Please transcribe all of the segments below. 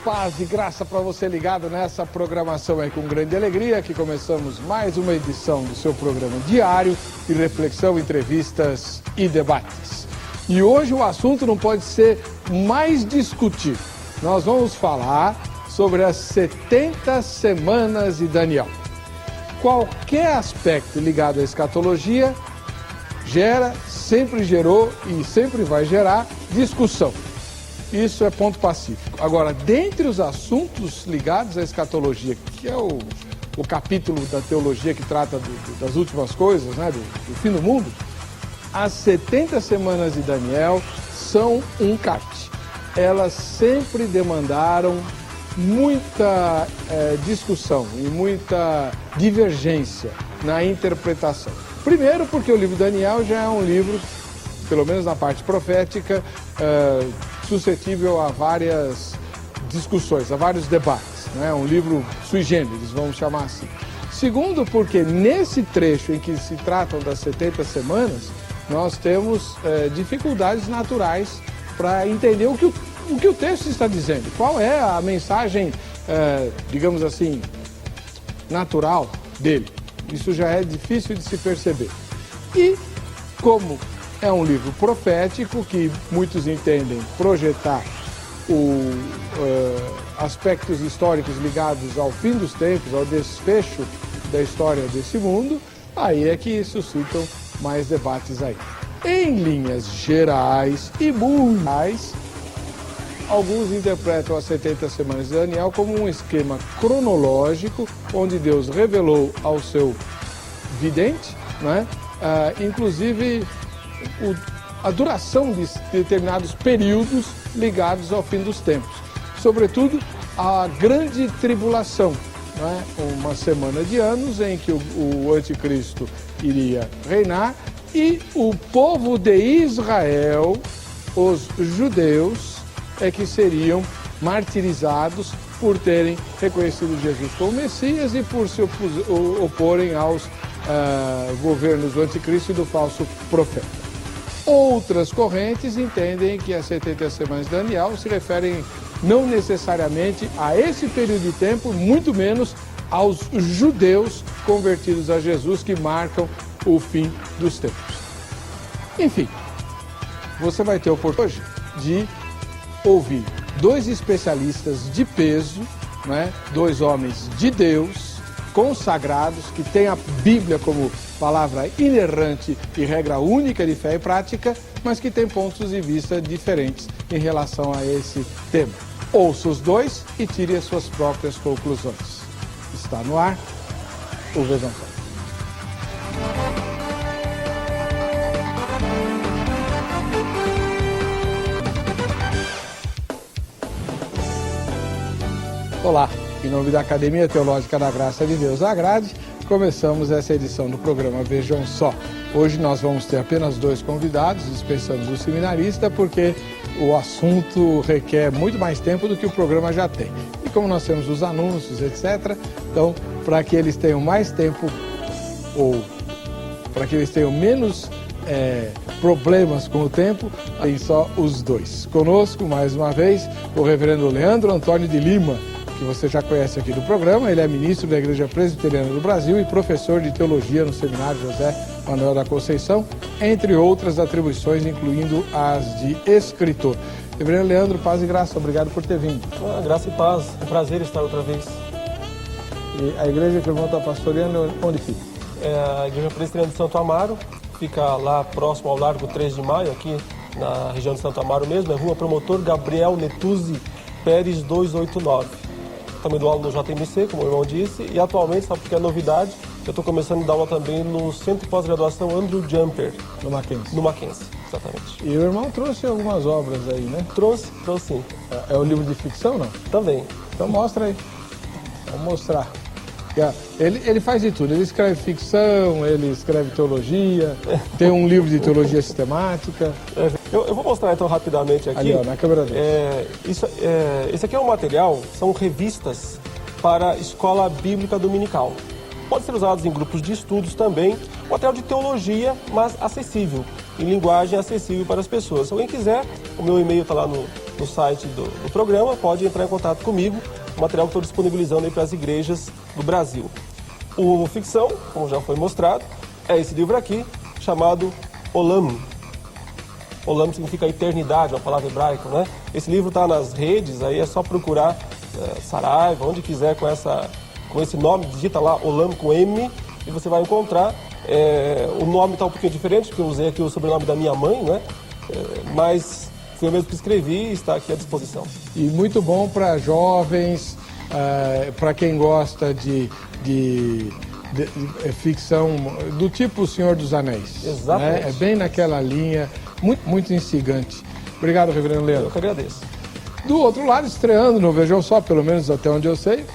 Paz e graça para você ligado nessa programação aí com grande alegria, que começamos mais uma edição do seu programa diário de reflexão, entrevistas e debates. E hoje o assunto não pode ser mais discutido. Nós vamos falar sobre as 70 semanas de Daniel. Qualquer aspecto ligado à escatologia sempre gerou e sempre vai gerar discussão. Isso é ponto pacífico. Agora, dentre os assuntos ligados à escatologia, que é o capítulo da teologia que trata das últimas coisas, né, do fim do mundo, as 70 semanas de Daniel são um carte. Elas sempre demandaram muita discussão e muita divergência na interpretação. Primeiro porque o livro de Daniel já é um livro, pelo menos na parte profética, suscetível a várias discussões, a vários debates, né? Um livro sui generis, vamos chamar assim. Segundo, porque nesse trecho em que se tratam das 70 semanas, nós temos dificuldades naturais para entender o que o texto está dizendo. Qual é a mensagem, digamos assim, natural dele? Isso já é difícil de se perceber. E como é um livro profético que muitos entendem projetar aspectos históricos ligados ao fim dos tempos, ao desfecho da história desse mundo, aí é que suscitam mais debates aí. Em linhas gerais e mundiais, alguns interpretam as 70 semanas de Daniel como um esquema cronológico, onde Deus revelou ao seu vidente, né, inclusive a duração de determinados períodos ligados ao fim dos tempos. Sobretudo, a grande tribulação, né? Uma semana de anos em que o anticristo iria reinar e o povo de Israel, os judeus, que seriam martirizados por terem reconhecido Jesus como Messias e por se oporem aos governos do anticristo e do falso profeta. Outras correntes entendem que as 70 semanas de Daniel se referem não necessariamente a esse período de tempo, muito menos aos judeus convertidos a Jesus, que marcam o fim dos tempos. Enfim, você vai ter a oportunidade de ouvir dois especialistas de peso, né? Dois homens de Deus, consagrados, que têm a Bíblia como palavra inerrante e regra única de fé e prática, mas que têm pontos de vista diferentes em relação a esse tema. Ouça os dois e tire as suas próprias conclusões. Está no ar o Vejam Só. Olá, em nome da Academia Teológica da Graça de Deus Agrade, começamos essa edição do programa Vejam Só. Hoje nós vamos ter apenas dois convidados, dispensamos o seminarista, porque o assunto requer muito mais tempo do que o programa já tem. E como nós temos os anúncios, etc., então, para que eles tenham mais tempo, ou para que eles tenham menos problemas com o tempo, tem só os dois. Conosco, mais uma vez, o reverendo Leandro Antônio de Lima, que você já conhece aqui do programa. Ele é ministro da Igreja Presbiteriana do Brasil e professor de teologia no Seminário José Manuel da Conceição, entre outras atribuições, incluindo as de escritor. Reverendo Leandro, paz e graça, obrigado por ter vindo. Graça e paz, é um prazer estar outra vez. E a igreja que o irmão está pastoreando, onde fica? A Igreja Presbiteriana de Santo Amaro, fica lá próximo ao Largo 3 de Maio, aqui na região de Santo Amaro mesmo, é Rua Promotor Gabriel Netuzzi Pérez 289. Também dou aula no JMC, como o irmão disse, e atualmente, sabe porque é novidade, eu estou começando a dar aula também no Centro de Pós-Graduação Andrew Jumper. No Mackenzie. No Mackenzie, exatamente. E o irmão trouxe algumas obras aí, né? Trouxe sim. É o livro de ficção, não? Também. Então mostra aí. Vamos mostrar. Ele faz de tudo, ele escreve ficção, ele escreve teologia, tem um livro de teologia sistemática. Eu vou mostrar então rapidamente aqui. Ali, ó, na câmera dele. Esse aqui é um material, são revistas para escola bíblica dominical. Pode ser usados em grupos de estudos também, material de teologia, mas acessível, em linguagem acessível para as pessoas. Se alguém quiser, o meu e-mail está lá no no site do programa, pode entrar em contato comigo, o material que estou disponibilizando aí para as igrejas do Brasil. O ficção, como já foi mostrado, é esse livro aqui, chamado Olam. Olam significa eternidade, uma palavra hebraica, né? Esse livro está nas redes, aí é só procurar Saraiva, onde quiser com esse nome, digita lá Olam com M, e você vai encontrar. O nome está um pouquinho diferente, porque eu usei aqui o sobrenome da minha mãe, né? Mas fui eu mesmo que escrevi e está aqui à disposição. E muito bom para jovens, para quem gosta de ficção do tipo O Senhor dos Anéis. Exatamente. Né? É bem naquela linha, muito, muito instigante. Obrigado, reverendo Leandro. Eu que agradeço. Do outro lado, estreando no Vejam Só, pelo menos até onde eu sei,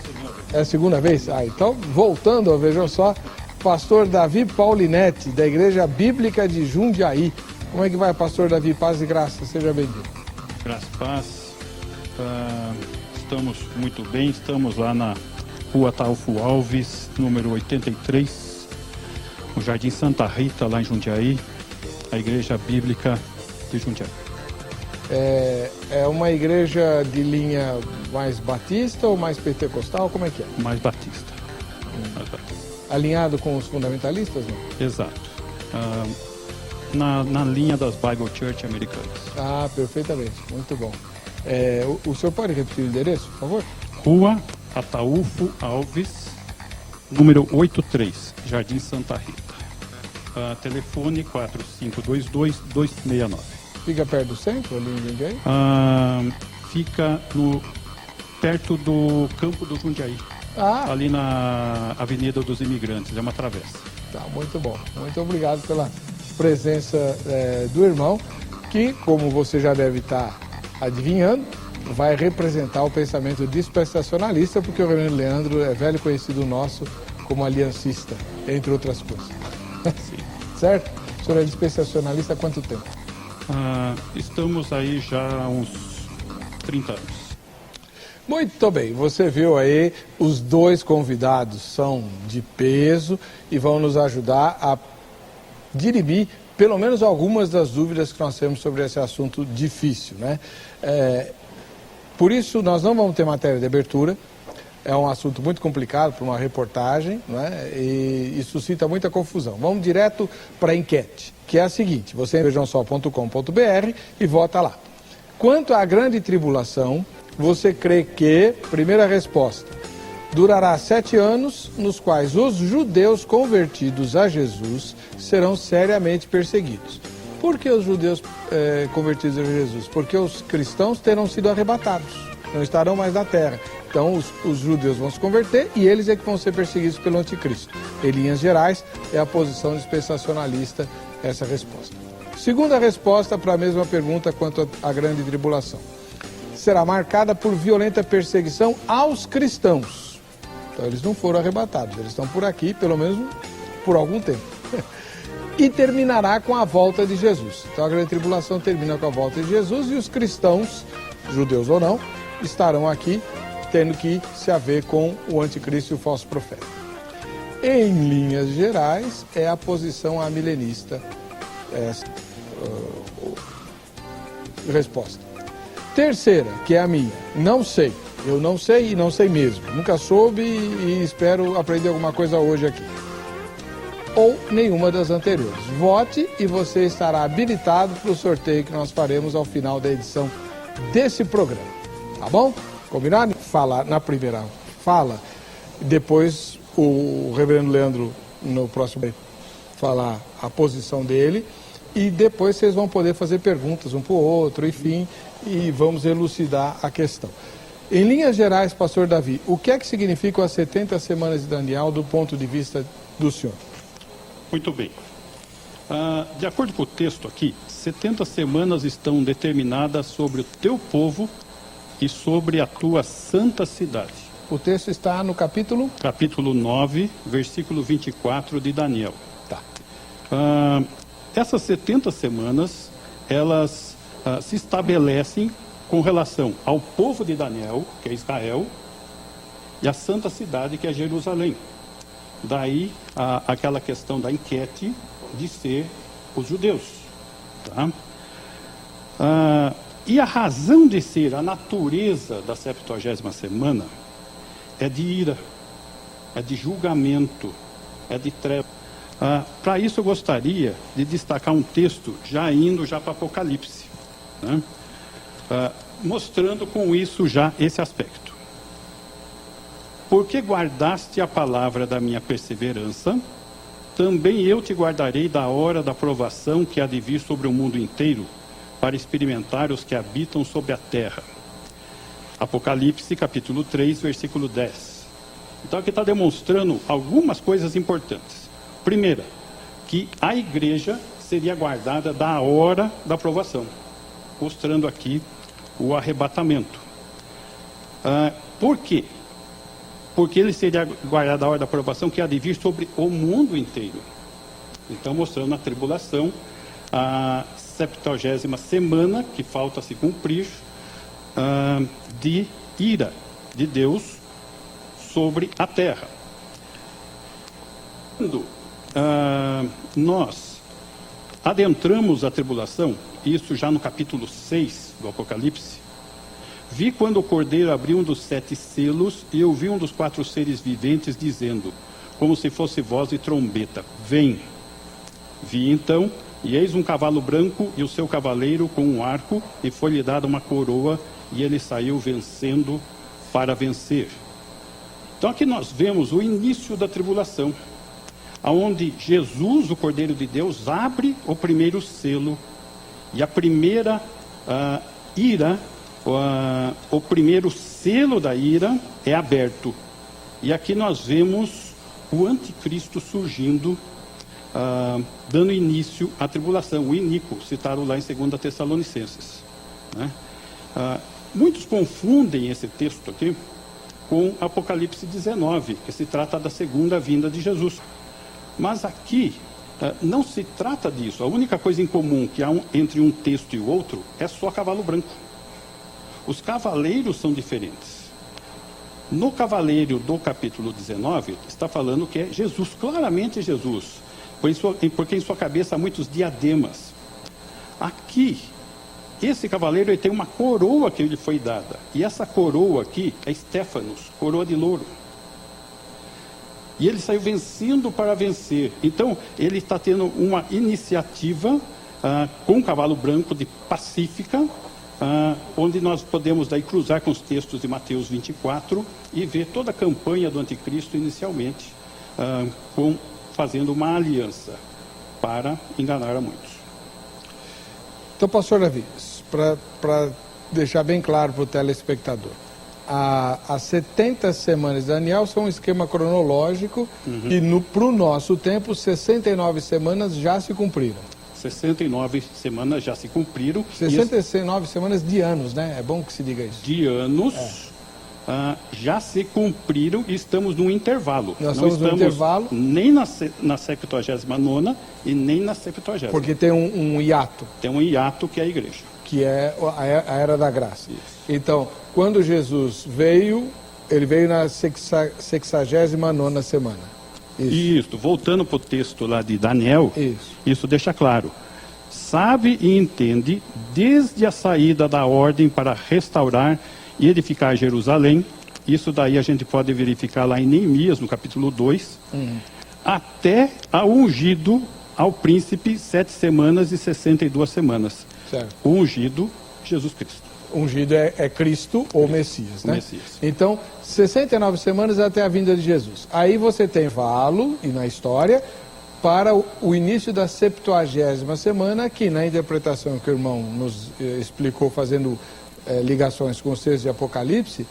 é a segunda vez. Então, voltando ao Vejam Só, pastor Davi Paulinetti, da Igreja Bíblica de Jundiaí. Como é que vai, pastor Davi? Paz e graça, seja bem-vindo. Graça e paz. Estamos muito bem, estamos lá na Rua Ataúfo Alves, número 83, no Jardim Santa Rita, lá em Jundiaí, a Igreja Bíblica de Jundiaí. É uma igreja de linha mais batista ou mais pentecostal? Como é que é? Mais batista. Mais batista. Alinhado com os fundamentalistas, não? Exato. Na linha das Bible Church americanas. Ah, perfeitamente. Muito bom. O senhor pode repetir o endereço, por favor? Rua Ataúfo Alves, número 83, Jardim Santa Rita. Telefone 4522-269. Fica perto do centro, ali em Jundiaí? Fica perto do Campo do Jundiaí. Ali na Avenida dos Imigrantes, é uma travessa. Tá, muito bom. Muito obrigado pela presença do irmão, que, como você já deve estar adivinhando, vai representar o pensamento dispensacionalista, porque o reverendo Leandro é velho conhecido nosso como aliancista, entre outras coisas. Sim. Certo? O senhor é dispensacionalista há quanto tempo? Estamos aí já há uns 30 anos. Muito bem, você viu aí, os dois convidados são de peso e vão nos ajudar a dirimir pelo menos algumas das dúvidas que nós temos sobre esse assunto difícil, né? Por isso, nós não vamos ter matéria de abertura, é um assunto muito complicado para uma reportagem, né? E suscita muita confusão. Vamos direto para a enquete, que é a seguinte: você entra em vejamsó.com.br e vota lá. Quanto à grande tribulação, você crê que, primeira resposta, durará 7 anos, nos quais os judeus convertidos a Jesus serão seriamente perseguidos. Por que os judeus convertidos a Jesus? Porque os cristãos terão sido arrebatados, não estarão mais na terra. Então os judeus vão se converter e eles é que vão ser perseguidos pelo anticristo. Em linhas gerais, é a posição dispensacionalista essa resposta. Segunda resposta para a mesma pergunta quanto à grande tribulação. Será marcada por violenta perseguição aos cristãos. Então eles não foram arrebatados, eles estão por aqui, pelo menos por algum tempo. E terminará com a volta de Jesus. Então a grande tribulação termina com a volta de Jesus e os cristãos, judeus ou não, estarão aqui tendo que se haver com o anticristo e o falso profeta. Em linhas gerais, é a posição amilenista resposta. Terceira, que é a minha, não sei. Eu não sei e não sei mesmo. Nunca soube e espero aprender alguma coisa hoje aqui. Ou nenhuma das anteriores. Vote e você estará habilitado para o sorteio que nós faremos ao final da edição desse programa. Tá bom? Combinado? Fala na primeira fala, depois o reverendo Leandro, no próximo, falar a posição dele, e depois vocês vão poder fazer perguntas um para o outro, enfim, e vamos elucidar a questão. Em linhas gerais, pastor Davi, o que é que significam as 70 semanas de Daniel do ponto de vista do senhor? Muito bem. De acordo com o texto aqui, 70 semanas estão determinadas sobre o teu povo e sobre a tua santa cidade. O texto está no capítulo? Capítulo 9, versículo 24 de Daniel. Tá. Essas 70 semanas, elas se estabelecem com relação ao povo de Daniel, que é Israel, e a santa cidade, que é Jerusalém. Daí aquela questão da enquete de ser os judeus. Tá? E a razão de ser, a natureza da 70ª semana é de ira, é de julgamento, é de treva. Para isso eu gostaria de destacar um texto indo para Apocalipse, né? Mostrando com isso já esse aspecto. Porque guardaste a palavra da minha perseverança, também eu te guardarei da hora da provação que há de vir sobre o mundo inteiro, para experimentar os que habitam sobre a terra. Apocalipse capítulo 3, versículo 10. Então aqui está demonstrando algumas coisas importantes. Primeira, que a igreja seria guardada da hora da provação, mostrando aqui o arrebatamento. Por quê? Porque ele seria guardado da hora da provação que há de vir sobre o mundo inteiro. Então mostrando a tribulação, a 70ª semana que falta se cumprir, de ira de Deus sobre a terra. Quando nós adentramos a tribulação, isso já no capítulo 6 do Apocalipse, vi quando o Cordeiro abriu um dos 7 selos, e eu vi um dos 4 seres viventes dizendo, como se fosse voz de trombeta, vem. Vi então, e eis um cavalo branco e o seu cavaleiro com um arco, e foi-lhe dada uma coroa, e ele saiu vencendo para vencer. Então aqui nós vemos o início da tribulação, onde Jesus, o Cordeiro de Deus, abre o primeiro selo, e a primeira ira, o primeiro selo da ira é aberto. E aqui nós vemos o anticristo surgindo, dando início à tribulação, o iníquo, citado lá em 2 Tessalonicenses, né? Muitos confundem esse texto aqui com Apocalipse 19, que se trata da segunda vinda de Jesus. Mas aqui não se trata disso. A única coisa em comum que há entre um texto e o outro é só cavalo branco. Os cavaleiros são diferentes. No cavaleiro do capítulo 19, está falando que é Jesus, claramente Jesus, porque em sua cabeça há muitos diademas. Aqui, esse cavaleiro ele tem uma coroa que lhe foi dada, e essa coroa aqui é Estéfanos, coroa de louro. E ele saiu vencendo para vencer. Então, ele está tendo uma iniciativa com um cavalo branco de pacífica, onde nós podemos daí cruzar com os textos de Mateus 24 e ver toda a campanha do anticristo inicialmente, fazendo uma aliança para enganar a muitos. Então, pastor Davi, para deixar bem claro para o telespectador, as 70 semanas de Daniel são um esquema cronológico e para o nosso tempo, 69 semanas já se cumpriram. 69 semanas já se cumpriram. 69 semanas de anos, né? É bom que se diga isso. De anos já se cumpriram e estamos num intervalo. Nós estamos num intervalo. Nem na 79ª e nem na 70ª. Porque tem um hiato. Tem um hiato que é a igreja. Que é a Era da Graça. Isso. Então, quando Jesus veio, ele veio na 69ª semana. Isso, voltando para o texto lá de Daniel, isso deixa claro. Sabe e entende desde a saída da ordem para restaurar e edificar Jerusalém, isso daí a gente pode verificar lá em Neemias, no capítulo 2, até ao ungido ao príncipe 7 semanas e 62 semanas. Certo. O ungido, Jesus Cristo. Ungido é Cristo ou Messias, né? Messias. Então, 69 semanas até a vinda de Jesus. Aí você tem valo, e na história, para o início da 70ª semana, que na interpretação que o irmão nos explicou, fazendo ligações com os textos de Apocalipse,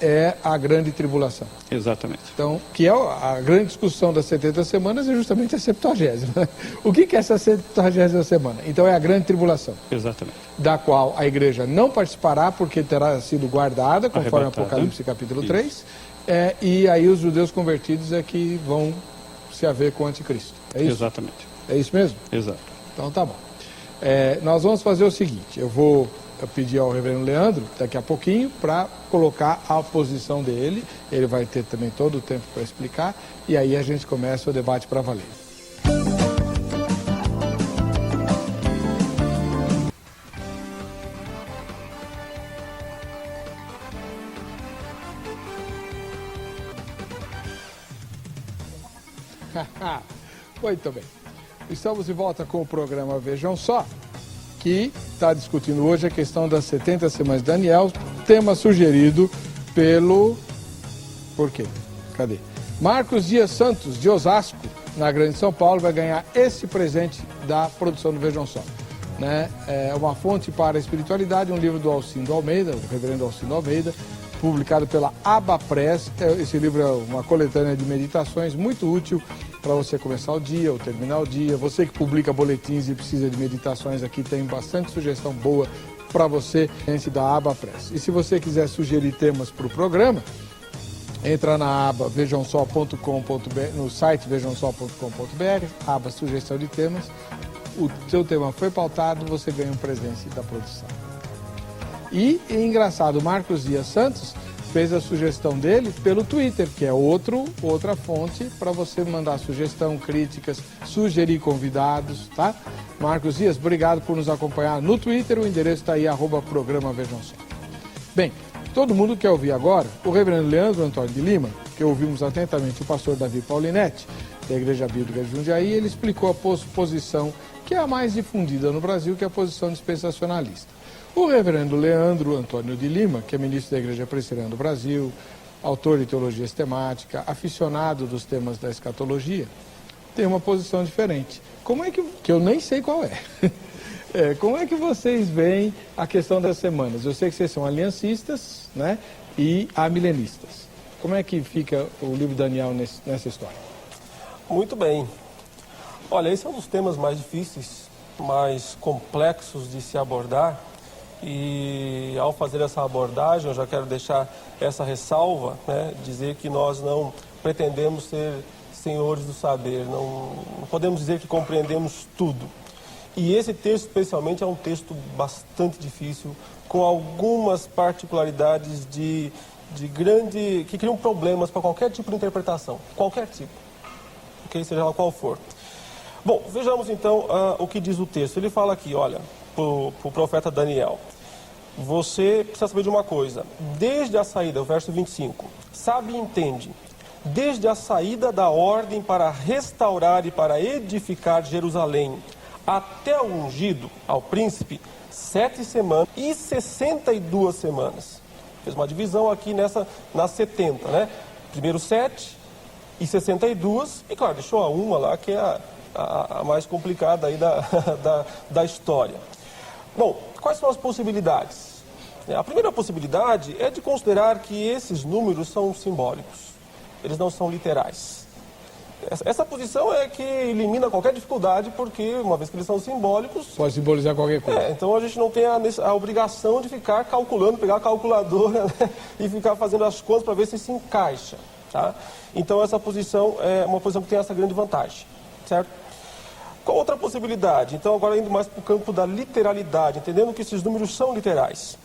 é a grande tribulação. Exatamente. Então, que é a grande discussão das 70 semanas é justamente a 70ª. Né? O que é essa 70ª semana? Então é a grande tribulação. Exatamente. Da qual a igreja não participará porque terá sido guardada, conforme Apocalipse capítulo 3. E aí os judeus convertidos é que vão se haver com o anticristo. É isso? Exatamente. É isso mesmo? Exato. Então tá bom. Nós vamos fazer o seguinte, eu vou pedir ao reverendo Leandro, daqui a pouquinho, para colocar a posição dele. Ele vai ter também todo o tempo para explicar. E aí a gente começa o debate para valer. Muito bem. Estamos de volta com o programa Vejam Só, que está discutindo hoje a questão das 70 semanas de Daniel, tema sugerido pelo... Por quê? Cadê? Marcos Dias Santos, de Osasco, na Grande São Paulo, vai ganhar esse presente da produção do Vejam Só. Né? É uma fonte para a espiritualidade, um livro do Alcindo Almeida, o reverendo Alcindo Almeida, publicado pela Aba Press. Esse livro é uma coletânea de meditações muito útil para você começar o dia ou terminar o dia. Você que publica boletins e precisa de meditações, aqui tem bastante sugestão boa para você, gente da Aba Press. E se você quiser sugerir temas para o programa, entra na aba vejamsó.com.br, no site vejamsó.com.br, aba sugestão de temas. O seu tema foi pautado, você ganha um presente da produção. E, engraçado, o Marcos Dias Santos fez a sugestão dele pelo Twitter, que é outra fonte para você mandar sugestão, críticas, sugerir convidados, tá? Marcos Dias, obrigado por nos acompanhar no Twitter, o endereço está aí, @programa Vejam Só. Bem, todo mundo quer ouvir agora o reverendo Leandro Antônio de Lima, que ouvimos atentamente o pastor Davi Paulinetti, da Igreja Bíblica de Jundiaí. Ele explicou a posição que é a mais difundida no Brasil, que é a posição dispensacionalista. O reverendo Leandro Antônio de Lima, que é ministro da Igreja Presbiteriana do Brasil, autor de teologia sistemática, aficionado dos temas da escatologia, tem uma posição diferente. Como é que eu nem sei qual é. Como é que vocês veem a questão das semanas? Eu sei que vocês são aliancistas, né, e amilenistas. Como é que fica o livro de Daniel nessa história? Muito bem. Olha, esse é um dos temas mais difíceis, mais complexos de se abordar. E ao fazer essa abordagem, eu já quero deixar essa ressalva, né, dizer que nós não pretendemos ser senhores do saber, não podemos dizer que compreendemos tudo. E esse texto, especialmente, é um texto bastante difícil, com algumas particularidades que criam problemas para qualquer tipo de interpretação, qualquer tipo, okay? Seja lá qual for. Bom, vejamos então o que diz o texto. Ele fala aqui, olha, para o profeta Daniel: você precisa saber de uma coisa, desde a saída, o verso 25, sabe e entende, desde a saída da ordem para restaurar e para edificar Jerusalém, até o ungido, ao príncipe, 7 semanas e 62 semanas. Fez uma divisão aqui nas 70, né? Primeiro 7 e 62, e claro, deixou a uma lá, que é a mais complicada aí da história. Bom, quais são as possibilidades? A primeira possibilidade é de considerar que esses números são simbólicos, eles não são literais. Essa posição é que elimina qualquer dificuldade, porque uma vez que eles são simbólicos... Pode simbolizar qualquer coisa. Então a gente não tem a obrigação de ficar calculando, pegar a calculadora, né, e ficar fazendo as contas para ver se encaixa. Tá? Então essa posição é uma posição que tem essa grande vantagem, certo? Qual outra possibilidade? Então agora indo mais para o campo da literalidade, entendendo que esses números são literais.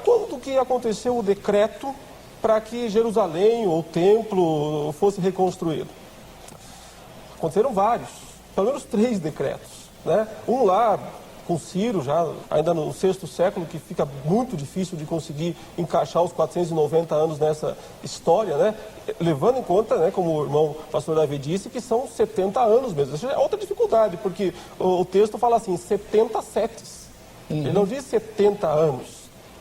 Quando que aconteceu o decreto para que Jerusalém ou o templo fosse reconstruído? Aconteceram vários, pelo menos 3 decretos, né? Um lá com Ciro, já ainda no 6º século, que fica muito difícil de conseguir encaixar os 490 anos nessa história, né? Levando em conta, né, como o irmão pastor Davi disse, que são 70 anos mesmo. Isso é outra dificuldade, porque o texto fala assim, 70 setes. Ele não diz 70 anos,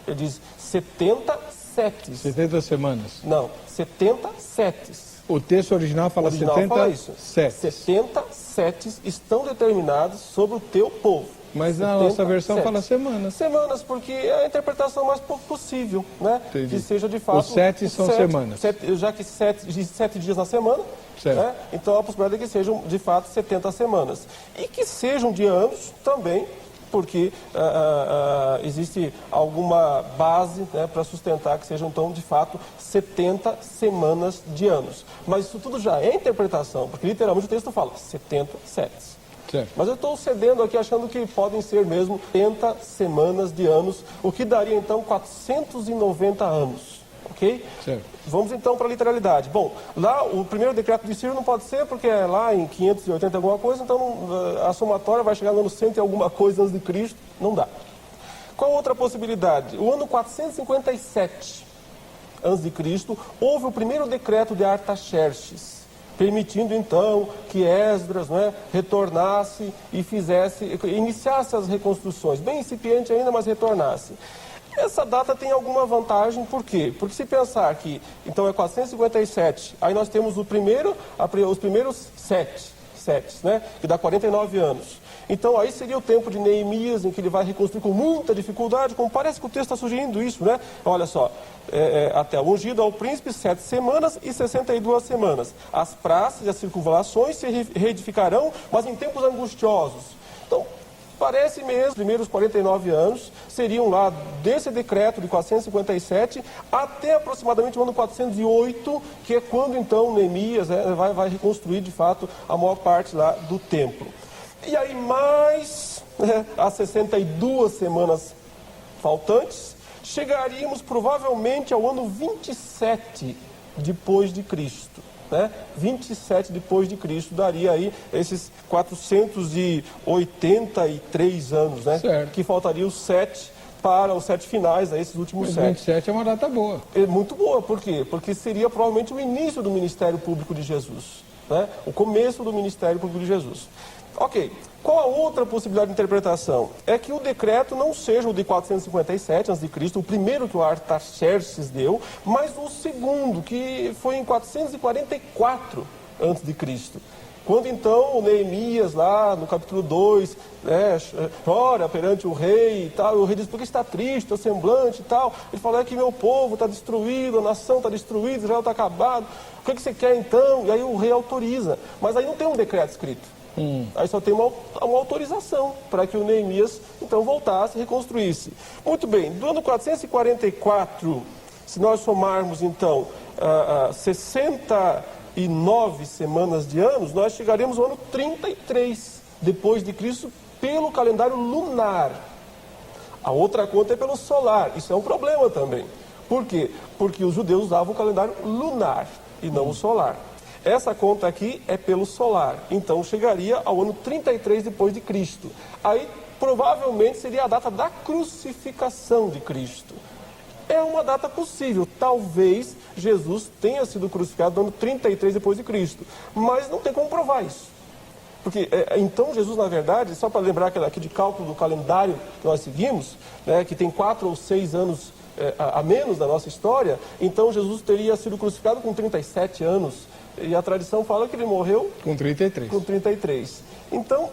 ele diz 70 setes. 70 semanas. Não, 70 setes. O texto original fala 70 setes. 70 setes estão determinados sobre o teu povo. Mas na nossa versão fala semanas. Semanas, porque é a interpretação mais possível, né? Entendi. Que seja de fato... Os 7 são semanas. Já que 7 dias na semana, né? Então a possibilidade é que sejam de fato 70 semanas. E que sejam de anos também, porque existe alguma base, né, para sustentar que sejam então de fato 70 semanas de anos. Mas isso tudo já é interpretação, porque literalmente o texto fala 70 setes. Certo. Mas eu estou cedendo aqui achando que podem ser mesmo 70 semanas de anos, o que daria então 490 anos, ok? Certo. Vamos então para a literalidade. Bom, lá o primeiro decreto de Ciro não pode ser porque é lá em 580 alguma coisa, então a somatória vai chegar no ano 100 e alguma coisa antes de Cristo, não dá. Qual outra possibilidade? O ano 457 antes de Cristo, houve o primeiro decreto de Artaxerxes. permitindo então que Esdras, né, retornasse e iniciasse as reconstruções, bem incipiente ainda, mas retornasse. Essa data tem alguma vantagem, por quê? Porque se pensar que, então é 457, aí nós temos os primeiros sete, né, que dá 49 anos. Então aí seria o tempo de Neemias, em que ele vai reconstruir com muita dificuldade, como parece que o texto está sugerindo isso, né? Olha só, até o ungido ao príncipe 7 semanas e 62 semanas. As praças e as circunvalações se reedificarão, mas em tempos angustiosos. Então, parece mesmo, os primeiros 49 anos seriam lá desse decreto de 457 até aproximadamente o ano 408, que é quando então Neemias vai reconstruir de fato a maior parte lá do templo. E aí mais as 62 semanas faltantes, chegaríamos provavelmente ao ano 27 depois de Cristo. 27 depois de Cristo daria aí esses 483 anos, né? Certo. Que faltariam os 7 para os 7 finais, esses últimos 7. 27 é uma data boa. É muito boa, por quê? Porque seria provavelmente o início do ministério público de Jesus, né? O começo do ministério público de Jesus. Ok, qual a outra possibilidade de interpretação? É que o decreto não seja o de 457 a.C., o primeiro que o Artaxerxes deu, mas o segundo, que foi em 444 a.C., quando então o Neemias, lá no capítulo 2, chora perante o rei e tal, e o rei diz, por que está triste, o semblante e tal? Ele fala, é que meu povo está destruído, a nação está destruída, Israel está acabado, o que você quer então? E aí o rei autoriza, mas aí não tem um decreto escrito. Aí só tem uma autorização para que o Neemias, então, voltasse e reconstruísse. Muito bem, do ano 444, se nós somarmos, então, 69 semanas de anos, nós chegaremos ao ano 33 depois de Cristo pelo calendário lunar. A outra conta é pelo solar, isso é um problema também. Por quê? Porque os judeus usavam o calendário lunar e não o solar. Essa conta aqui é pelo solar, então chegaria ao ano 33 depois de Cristo. Aí provavelmente seria a data da crucificação de Cristo. É uma data possível, talvez Jesus tenha sido crucificado no ano 33 depois de Cristo, mas não tem como provar isso. Porque então Jesus, na verdade, só para lembrar aqui de cálculo do calendário que nós seguimos, né, que tem 4 ou 6 anos a menos da nossa história, então Jesus teria sido crucificado com 37 anos. E a tradição fala que ele morreu com 33. Com 33. Então,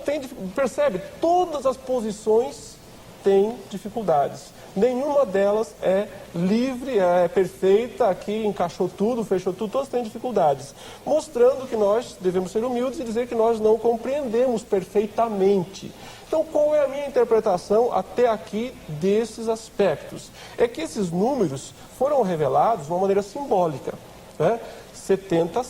percebe, todas as posições têm dificuldades. Nenhuma delas é livre, é perfeita, aqui encaixou tudo, fechou tudo, todas têm dificuldades. Mostrando que nós devemos ser humildes e dizer que nós não compreendemos perfeitamente. Então, qual é a minha interpretação até aqui desses aspectos? É que esses números foram revelados de uma maneira simbólica, né? 70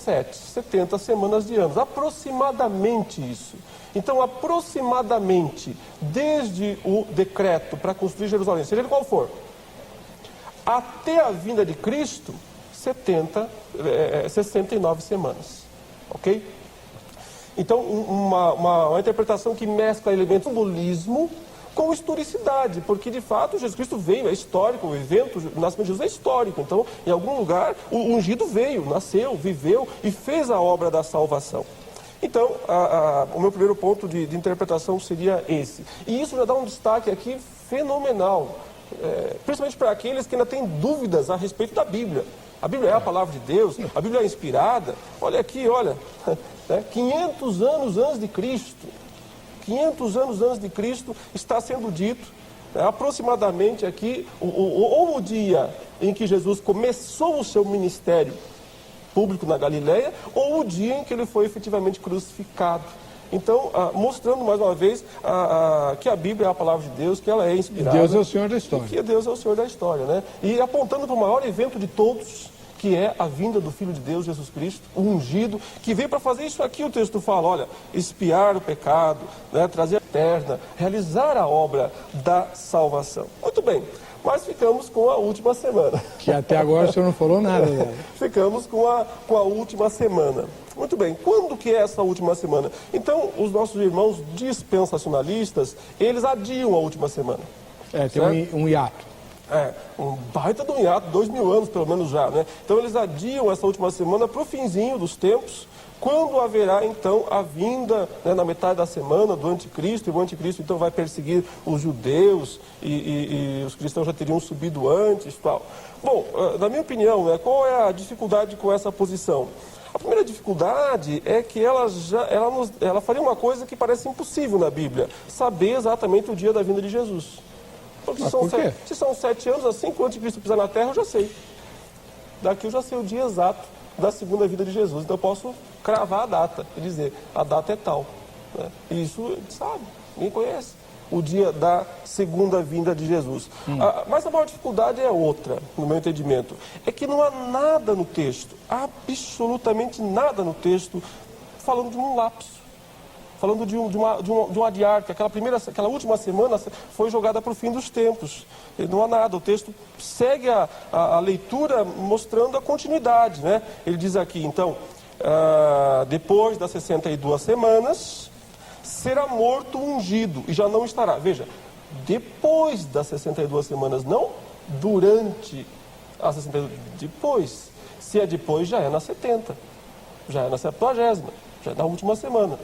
semanas de anos, aproximadamente isso. Então, aproximadamente, desde o decreto para construir Jerusalém, seja ele qual for, até a vinda de Cristo, 69 semanas, ok? Então, uma interpretação que mescla elementos do simbolismo com historicidade, porque de fato Jesus Cristo veio, é histórico, o evento, o nascimento de Jesus é histórico, então em algum lugar o ungido veio, nasceu, viveu e fez a obra da salvação. Então, o meu primeiro ponto de interpretação seria esse. E isso já dá um destaque aqui fenomenal, principalmente para aqueles que ainda têm dúvidas a respeito da Bíblia. A Bíblia é a palavra de Deus, a Bíblia é inspirada. Olha aqui, olha, 500 anos antes de Cristo. 500 anos antes de Cristo está sendo dito, aproximadamente aqui, ou no dia em que Jesus começou o seu ministério público na Galileia, ou o dia em que ele foi efetivamente crucificado. Então, mostrando mais uma vez que a Bíblia é a palavra de Deus, que ela é inspirada. Deus é o Senhor da história. Que Deus é o Senhor da história, né? E apontando para o maior evento de todos, que é a vinda do Filho de Deus, Jesus Cristo, o ungido, que veio para fazer isso aqui, o texto fala, olha, expiar o pecado, né, trazer a eterna, realizar a obra da salvação. Muito bem, mas ficamos com a última semana. Que até agora o senhor não falou nada dela. Ficamos com a última semana. Muito bem, quando que é essa última semana? Então, os nossos irmãos dispensacionalistas, eles adiam a última semana. Tem um hiato. Um baita do hiato, 2000 anos pelo menos já, né? Então eles adiam essa última semana para o finzinho dos tempos, quando haverá então a vinda, né, na metade da semana do anticristo, e o anticristo então vai perseguir os judeus e os cristãos já teriam subido antes e tal. Bom, na minha opinião, né, qual é a dificuldade com essa posição? A primeira dificuldade é que ela faria uma coisa que parece impossível na Bíblia, saber exatamente o dia da vinda de Jesus. Porque se são 7 anos, assim que o anticristo pisar na terra, eu já sei. Daqui eu já sei o dia exato da segunda vinda de Jesus. Então eu posso cravar a data e dizer, a data é tal. Né? E isso a gente sabe, ninguém conhece o dia da segunda vinda de Jesus. Mas a maior dificuldade é outra, no meu entendimento. É que não há nada no texto, absolutamente nada no texto, falando de um lapso. Falando de um adiar, que aquela última semana foi jogada para o fim dos tempos. E não há nada, o texto segue a leitura mostrando a continuidade, né? Ele diz aqui, então, depois das 62 semanas, será morto o ungido e já não estará. Veja, depois das 62 semanas, não durante as 62, depois. Se é depois, já é na 70, já é na 70ª, já é na última semana.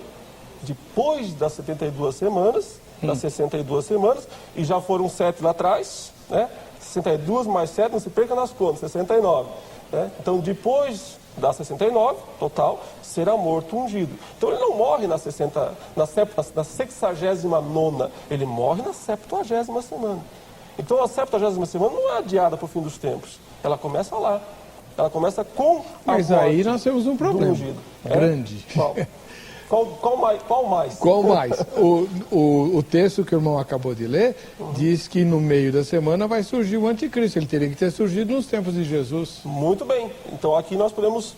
Depois das 72 semanas, das 62 semanas, e já foram 7 lá atrás, né? 62 mais 7, não se perca nas contas, 69. Né? Então, depois das 69, total, será morto o ungido. Então, ele não morre na 69ª, ele morre na 70ª semana. Então, a 70ª semana não é adiada para o fim dos tempos, ela começa lá. Ela começa com a Mas morte aí nós temos um problema grande. Qual mais? Qual mais? O texto que o irmão acabou de ler diz que no meio da semana vai surgir o anticristo. Ele teria que ter surgido nos tempos de Jesus. Muito bem. Então aqui nós podemos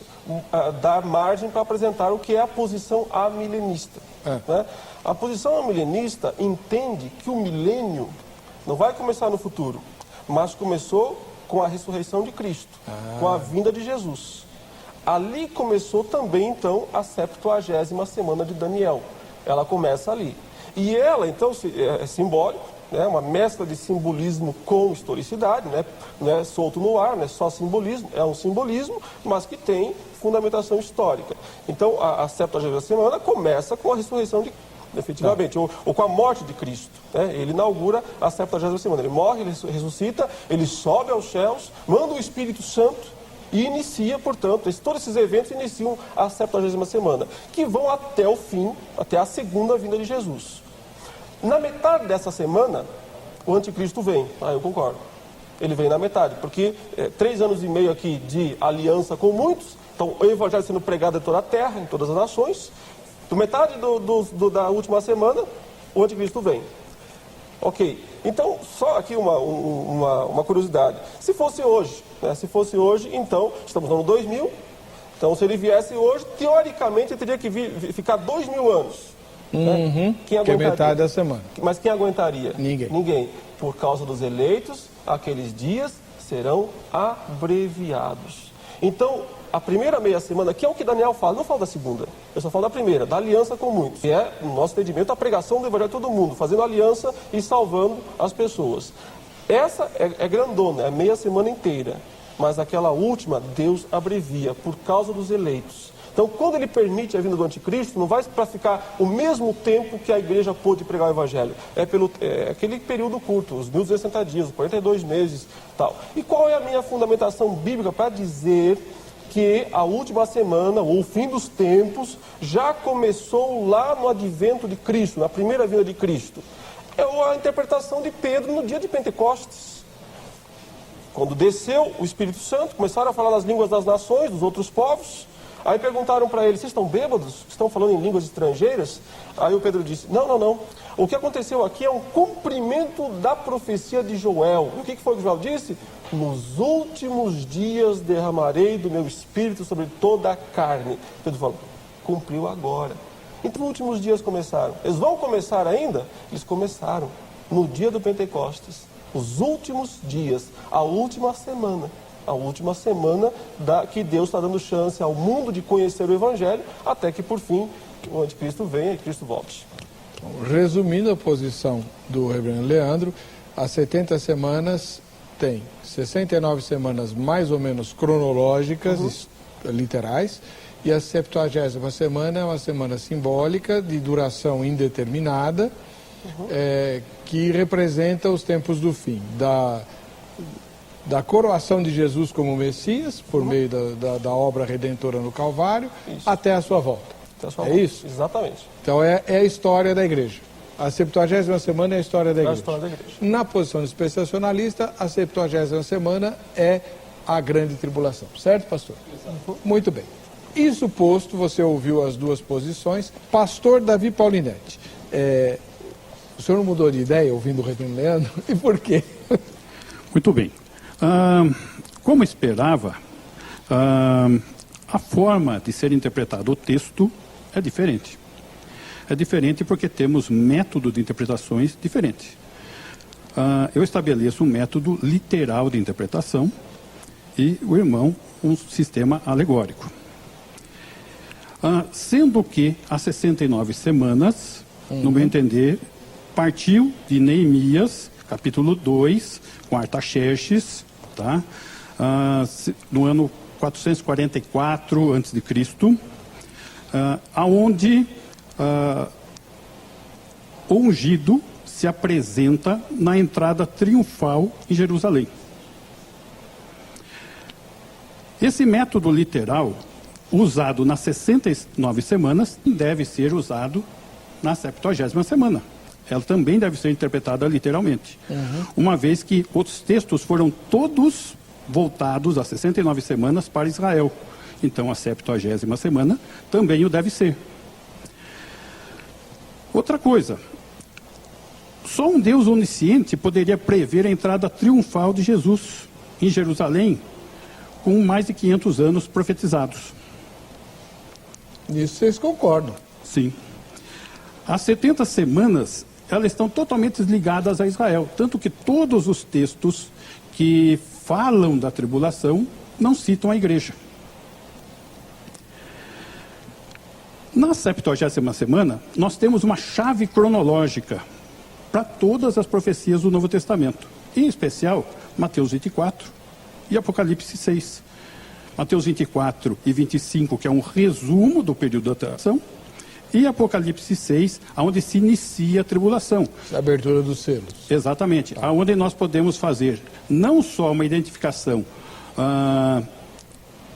dar margem para apresentar o que é a posição amilenista. Né? A posição amilenista entende que o milênio não vai começar no futuro, mas começou com a ressurreição de Cristo, com a vinda de Jesus. Ali começou também, então, a 70ª semana de Daniel. Ela começa ali. E ela, então, é simbólico, né? Uma mescla de simbolismo com historicidade, né? Não é solto no ar, não é só simbolismo, é um simbolismo, mas que tem fundamentação histórica. Então, a 70ª semana começa com a ressurreição de Cristo. Efetivamente, ou com a morte de Cristo. Né? Ele inaugura a 70ª semana. Ele morre, ele ressuscita, ele sobe aos céus, manda o Espírito Santo e inicia, portanto, todos esses eventos iniciam a 70ª semana, que vão até o fim, até a segunda vinda de Jesus. Na metade dessa semana, o anticristo vem. Eu concordo. Ele vem na metade, porque 3 anos e meio aqui de aliança com muitos, então o evangelho sendo pregado em toda a terra, em todas as nações. Na metade da última semana, o anticristo vem. Ok, então só aqui uma curiosidade. Se fosse hoje, né? Se fosse hoje, então, estamos no ano 2000, então se ele viesse hoje, teoricamente ele teria que ficar 2000 anos. Né? Que é metade da semana. Mas quem aguentaria? Ninguém. Por causa dos eleitos, aqueles dias serão abreviados. Então, a primeira meia semana, que é o que Daniel fala, não fala da segunda, eu só falo da primeira, da aliança com muitos, que é, no nosso entendimento, a pregação do evangelho a todo mundo, fazendo aliança e salvando as pessoas. Essa é grandona, é meia semana inteira, mas aquela última, Deus abrevia, por causa dos eleitos. Então, quando ele permite a vinda do anticristo, não vai para ficar o mesmo tempo que a igreja pôde pregar o evangelho. É aquele período curto, os 1260 dias, os 42 meses, tal. E qual é a minha fundamentação bíblica para dizer que a última semana, ou o fim dos tempos, já começou lá no advento de Cristo, na primeira vinda de Cristo? É a interpretação de Pedro no dia de Pentecostes. Quando desceu o Espírito Santo, começaram a falar nas línguas das nações, dos outros povos. Aí perguntaram para ele, vocês estão bêbados? Estão falando em línguas estrangeiras? Aí o Pedro disse, não. O que aconteceu aqui é um cumprimento da profecia de Joel. E o que foi que Joel disse? Nos últimos dias derramarei do meu espírito sobre toda a carne. Pedro falou, cumpriu agora. Então os últimos dias começaram. Eles vão começar ainda? Eles começaram no dia do Pentecostes. Os últimos dias, a última semana. A última semana que Deus está dando chance ao mundo de conhecer o Evangelho, até que por fim o anticristo venha e Cristo volte. Resumindo a posição do reverendo Leandro, as 70 semanas tem 69 semanas mais ou menos cronológicas, literais, e a 70ª semana é uma semana simbólica de duração indeterminada, que representa os tempos do fim, da coroação de Jesus como Messias, por meio da obra redentora no Calvário, até a sua volta. É isso? Exatamente. Então é a história da igreja. A 70ª semana é a história da igreja. história da igreja. Na posição dispensacionalista, a 70ª semana é a grande tribulação. Certo, pastor? Muito bem. Isso posto, você ouviu as duas posições. Pastor Davi Paulinetti, o senhor não mudou de ideia ouvindo o reverendo Leandro? E por quê? Muito bem. Como esperava, a forma de ser interpretado o texto é diferente. É diferente porque temos método de interpretações diferentes. Eu estabeleço um método literal de interpretação e o irmão um sistema alegórico. Sendo que as 69 semanas, no meu entender, partiu de Neemias, capítulo 2, com Artaxerxes, tá? No ano 444 a.C., aonde o ungido se apresenta na entrada triunfal em Jerusalém. Esse método literal, usado nas 69 semanas, deve ser usado na 70ª semana. Ela também deve ser interpretada literalmente. Uma vez que os textos foram todos voltados às 69 semanas para Israel. Então, a 70ª semana também o deve ser. Outra coisa, só um Deus onisciente poderia prever a entrada triunfal de Jesus em Jerusalém com mais de 500 anos profetizados. Nisso vocês concordam. Sim. As 70 semanas, elas estão totalmente ligadas a Israel, tanto que todos os textos que falam da tribulação não citam a igreja. Na 70ª semana, nós temos uma chave cronológica para todas as profecias do Novo Testamento, em especial Mateus 24 e Apocalipse 6. Mateus 24 e 25, que é um resumo do período da tribulação, e Apocalipse 6, onde se inicia a tribulação. A abertura dos selos. Exatamente, onde nós podemos fazer não só uma identificação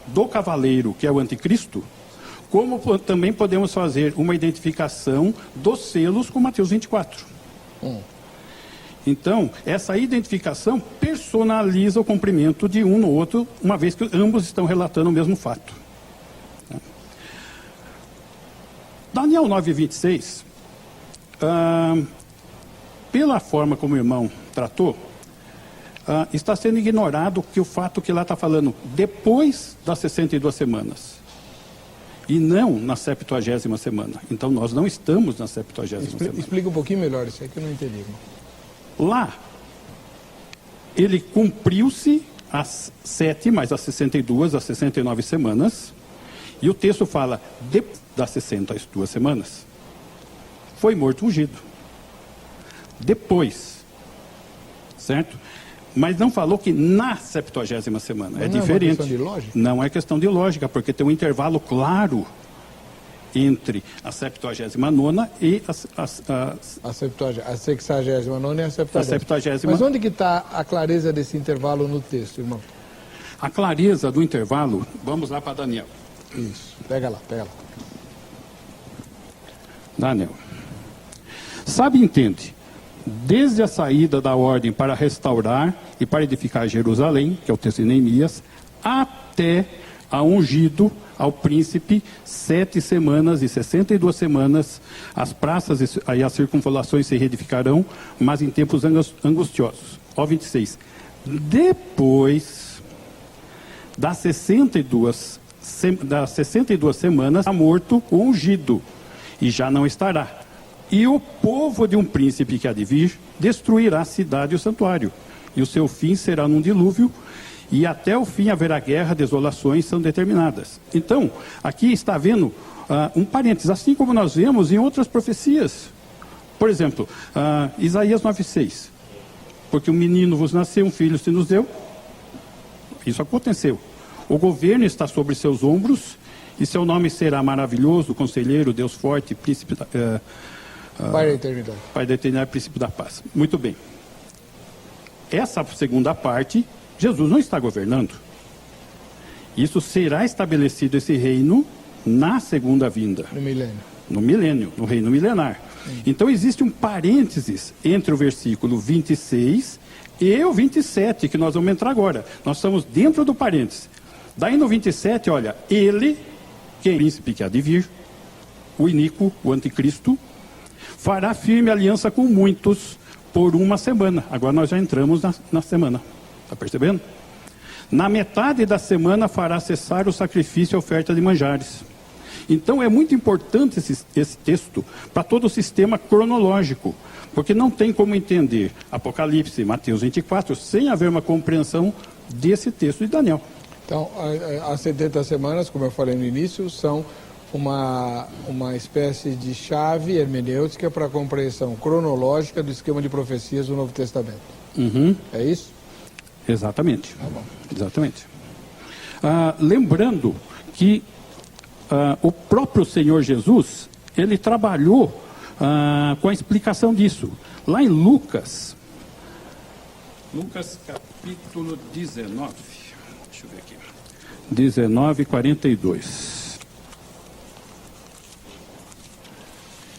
do cavaleiro, que é o anticristo, como também podemos fazer uma identificação dos selos com Mateus 24. Então, essa identificação personaliza o cumprimento de um no outro, uma vez que ambos estão relatando o mesmo fato. Daniel 9:26, pela forma como o irmão tratou, está sendo ignorado que o fato que lá está falando depois das 62 semanas. E não na 70ª semana. Então, nós não estamos na 70ª semana. Explica um pouquinho melhor isso aí que eu não entendi, irmão. Lá, ele cumpriu-se as 7, mais as 62, as 69 semanas, e o texto fala, depois das 62 semanas, foi morto ungido. Depois, certo? Mas não falou que na 70ª semana. É diferente. Não é questão de lógica? Não é questão de lógica, porque tem um intervalo claro entre a 79ª e a 69ª e a 70ª. A 70ª. Mas onde que está a clareza desse intervalo no texto, irmão? A clareza do intervalo, vamos lá para Daniel. Isso, pega lá. Daniel. Sabe e entende, desde a saída da ordem para restaurar e para edificar Jerusalém, que é o texto de Neemias, até a ungido ao príncipe 7 semanas e 62 semanas, as praças e as circunvalações se reedificarão, mas em tempos angustiosos. Ó 26. Depois das 62 semanas, está morto o ungido, e já não estará. E o povo de um príncipe que há de vir destruirá a cidade e o santuário, e o seu fim será num dilúvio, e até o fim haverá guerra, desolações são determinadas. Então, aqui está havendo um parênteses, assim como nós vemos em outras profecias. Por exemplo, Isaías 9:6. porque um menino vos nasceu, um filho se nos deu. Isso aconteceu. O governo está sobre seus ombros, e seu nome será maravilhoso, conselheiro, Deus forte, príncipe da, Pai da eternidade. Pai da eternidade, príncipe da paz. Muito bem. Essa segunda parte, Jesus não está governando. Isso será estabelecido, esse reino, na segunda vinda. No milênio. No milênio, no reino milenar. Então existe um parênteses entre o versículo 26 e o 27, que nós vamos entrar agora. Nós estamos dentro do parênteses. Daí no 27, olha, ele, que é o príncipe que há de vir, o iníquo, o anticristo, fará firme aliança com muitos por uma semana. Agora nós já entramos na semana. Está percebendo? Na metade da semana fará cessar o sacrifício e a oferta de manjares. Então é muito importante esse texto para todo o sistema cronológico, porque não tem como entender Apocalipse, Mateus 24, sem haver uma compreensão desse texto de Daniel. Então, as 70 semanas, como eu falei no início, são uma espécie de chave hermenêutica para a compreensão cronológica do esquema de profecias do Novo Testamento. Uhum. É isso? Exatamente. Tá bom. Exatamente. Lembrando que o próprio Senhor Jesus, ele trabalhou com a explicação disso. Lá em Lucas capítulo 19, deixa eu ver aqui, 19:42.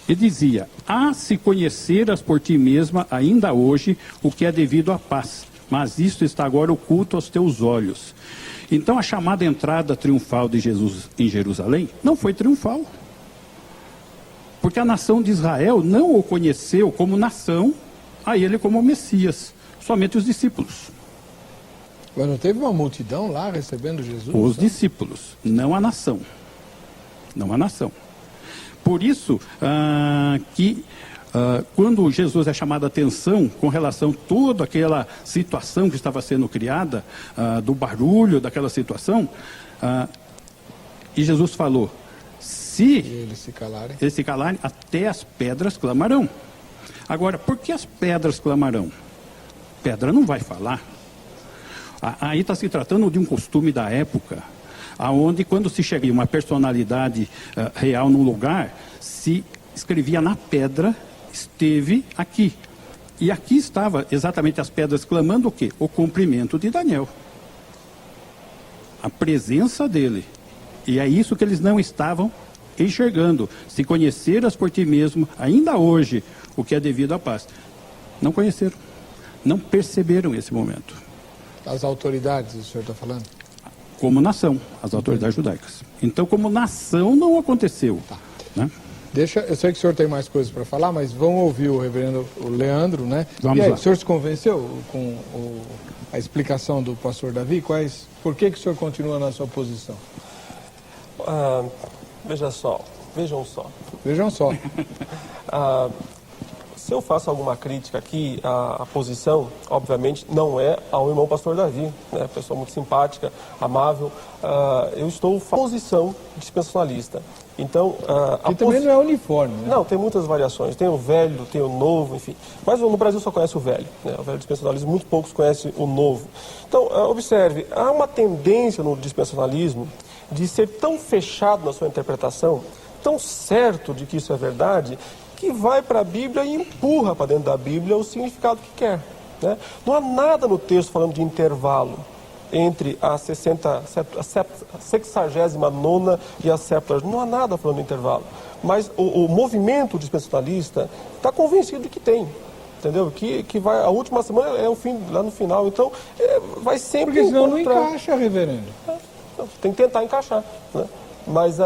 E dizia: se conheceras por ti mesma ainda hoje o que é devido à paz, mas isto está agora oculto aos teus olhos. Então a chamada entrada triunfal de Jesus em Jerusalém não foi triunfal, porque a nação de Israel não o conheceu como nação, a ele como Messias, somente os discípulos. Mas não teve uma multidão lá recebendo Jesus? Os discípulos, não a nação. Não a nação. Por isso quando Jesus é chamado a atenção com relação a toda aquela situação que estava sendo criada, do barulho daquela situação, e Jesus falou: se eles se calarem, até as pedras clamarão. Agora, por que as pedras clamarão? Pedra não vai falar. Aí está se tratando de um costume da época, aonde quando se chega uma personalidade real num lugar, se escrevia na pedra: esteve aqui. E aqui estava exatamente as pedras clamando o quê? O cumprimento de Daniel. A presença dele. E é isso que eles não estavam enxergando. Se conheceras por ti mesmo, ainda hoje, o que é devido à paz. Não conheceram. Não perceberam esse momento. As autoridades, o senhor está falando? Como nação, as autoridades judaicas. Então, como nação, não aconteceu. Tá. Né? Eu sei que o senhor tem mais coisas para falar, mas vamos ouvir o reverendo Leandro, né? Vamos e aí, lá. O senhor se convenceu com a explicação do pastor Davi? Por que o senhor continua na sua posição? Vejam só. Vejam só. Se eu faço alguma crítica aqui, a posição, obviamente, não é ao irmão pastor Davi, né? Pessoa muito simpática, amável. Eu estou na posição dispensacionalista. Então, também não é uniforme, né? Não, tem muitas variações. Tem o velho, tem o novo, enfim. Mas no Brasil só conhece o velho, né? O velho dispensacionalismo, muito poucos conhecem o novo. Então, observe, há uma tendência no dispensacionalismo de ser tão fechado na sua interpretação, tão certo de que isso é verdade, que vai para a Bíblia e empurra para dentro da Bíblia o significado que quer, né? Não há nada no texto falando de intervalo entre a 69ª e a 70ª. Não há nada falando de intervalo. Mas o movimento dispensacionalista está convencido de que tem. Entendeu? Que vai, a última semana é o fim, lá no final. Então, vai sempre Porque senão encontrar... não encaixa, reverendo. Tem que tentar encaixar, né? Mas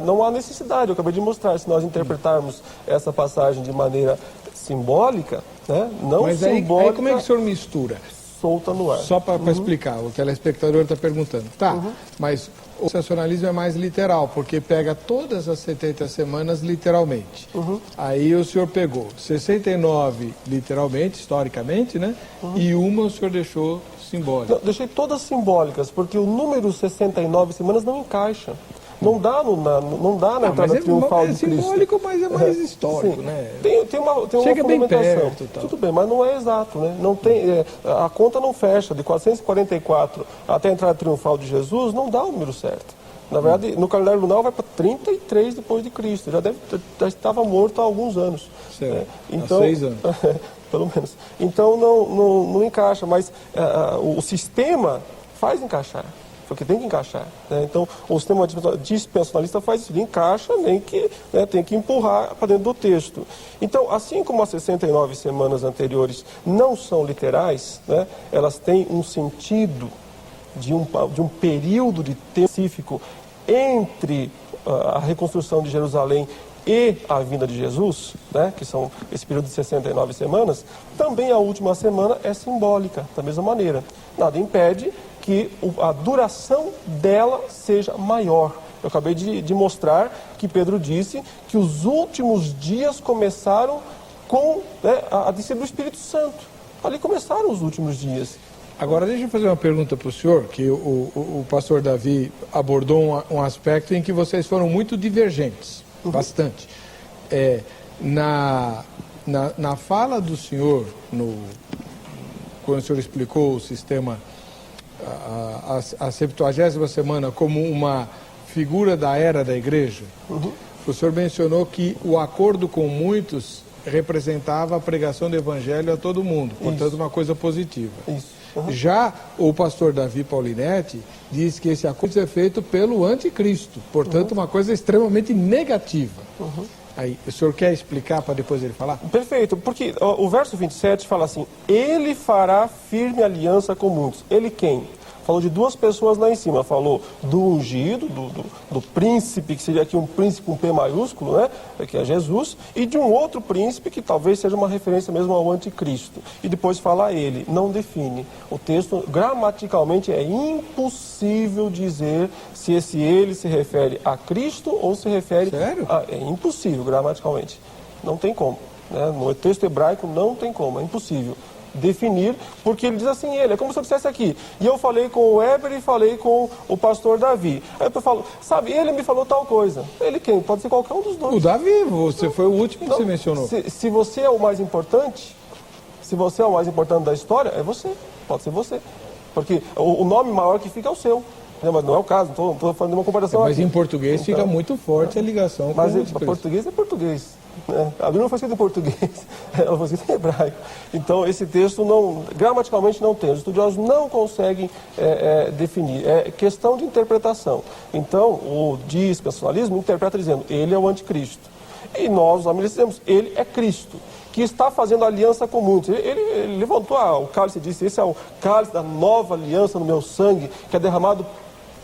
não há necessidade, eu acabei de mostrar, se nós interpretarmos essa passagem de maneira simbólica, né? Não Mas simbólica, aí como é que o senhor mistura? solta no ar. Só para explicar, o que a espectadora está perguntando. Tá, mas o sensacionalismo é mais literal, porque pega todas as 70 semanas literalmente. Aí o senhor pegou 69 literalmente, historicamente, né? E uma o senhor deixou simbólica. Não, deixei todas simbólicas, porque o número 69 semanas não encaixa. Não dá na entrada triunfal de Cristo. É simbólico, mas é mais histórico, Sim. né? Tem uma Chega bem fundamentação. perto, tal. Tudo bem, mas não é exato, né? Não tem, a conta não fecha. De 444 até a entrada triunfal de Jesus, não dá o número certo. Na verdade, no calendário lunar vai para 33 depois de Cristo. Já estava morto há alguns anos. Certo. Então, há 6 anos. Pelo menos. Então não encaixa, mas o sistema faz encaixar. Porque tem que encaixar. Né? Então, o sistema dispensacionalista faz isso, ele encaixa, nem que tem que empurrar para dentro do texto. Então, assim como as 69 semanas anteriores não são literais, né, elas têm um sentido de um período de tempo específico entre a reconstrução de Jerusalém e a vinda de Jesus, né, que são esse período de 69 semanas, também a última semana é simbólica, da mesma maneira. Nada impede que a duração dela seja maior. Eu acabei de mostrar que Pedro disse que os últimos dias começaram com a descida do Espírito Santo. Ali começaram os últimos dias. Agora, deixa eu fazer uma pergunta para o senhor, que o pastor Davi abordou um aspecto em que vocês foram muito divergentes, bastante. Na fala do senhor, quando o senhor explicou o sistema, a 70ª semana como uma figura da era da igreja, o senhor mencionou que o acordo com muitos representava a pregação do evangelho a todo mundo, portanto uma coisa positiva. Isso. Já o pastor Davi Paulinetti diz que esse acordo é feito pelo anticristo, portanto uma coisa extremamente negativa. Aí, o senhor quer explicar para depois ele falar? Perfeito, porque o verso 27 fala assim: ele fará firme aliança com muitos. Ele quem? Falou de duas pessoas lá em cima, falou do ungido, do príncipe, que seria aqui um príncipe com P maiúsculo, né, que é Jesus, e de um outro príncipe que talvez seja uma referência mesmo ao anticristo. E depois fala ele, não define. O texto, gramaticalmente, é impossível dizer se esse ele se refere a Cristo ou se refere... Sério? É impossível, gramaticalmente. Não tem como. Né? No texto hebraico não tem como, é impossível definir, porque ele diz assim, é como se eu dissesse aqui, e eu falei com o Weber e falei com o pastor Davi. Aí eu falo, sabe, ele me falou tal coisa. Ele quem? Pode ser qualquer um dos dois. O Davi, você foi o último que você mencionou. Se você é o mais importante, da história, é você, pode ser você. Porque o nome maior que fica é o seu. Mas não é o caso, não estou fazendo uma comparação mas aqui. em português fica muito forte a ligação com o português é português. Né? A Bíblia não foi escrita em português, ela foi escrita em hebraico. Então, esse texto, gramaticalmente, não tem. Os estudiosos não conseguem definir. É questão de interpretação. Então, o dispensacionalismo interpreta dizendo, ele é o anticristo. E nós, os amilenses, dizemos, ele é Cristo, que está fazendo aliança com muitos. Ele levantou o cálice e disse, esse é o cálice da nova aliança no meu sangue, que é derramado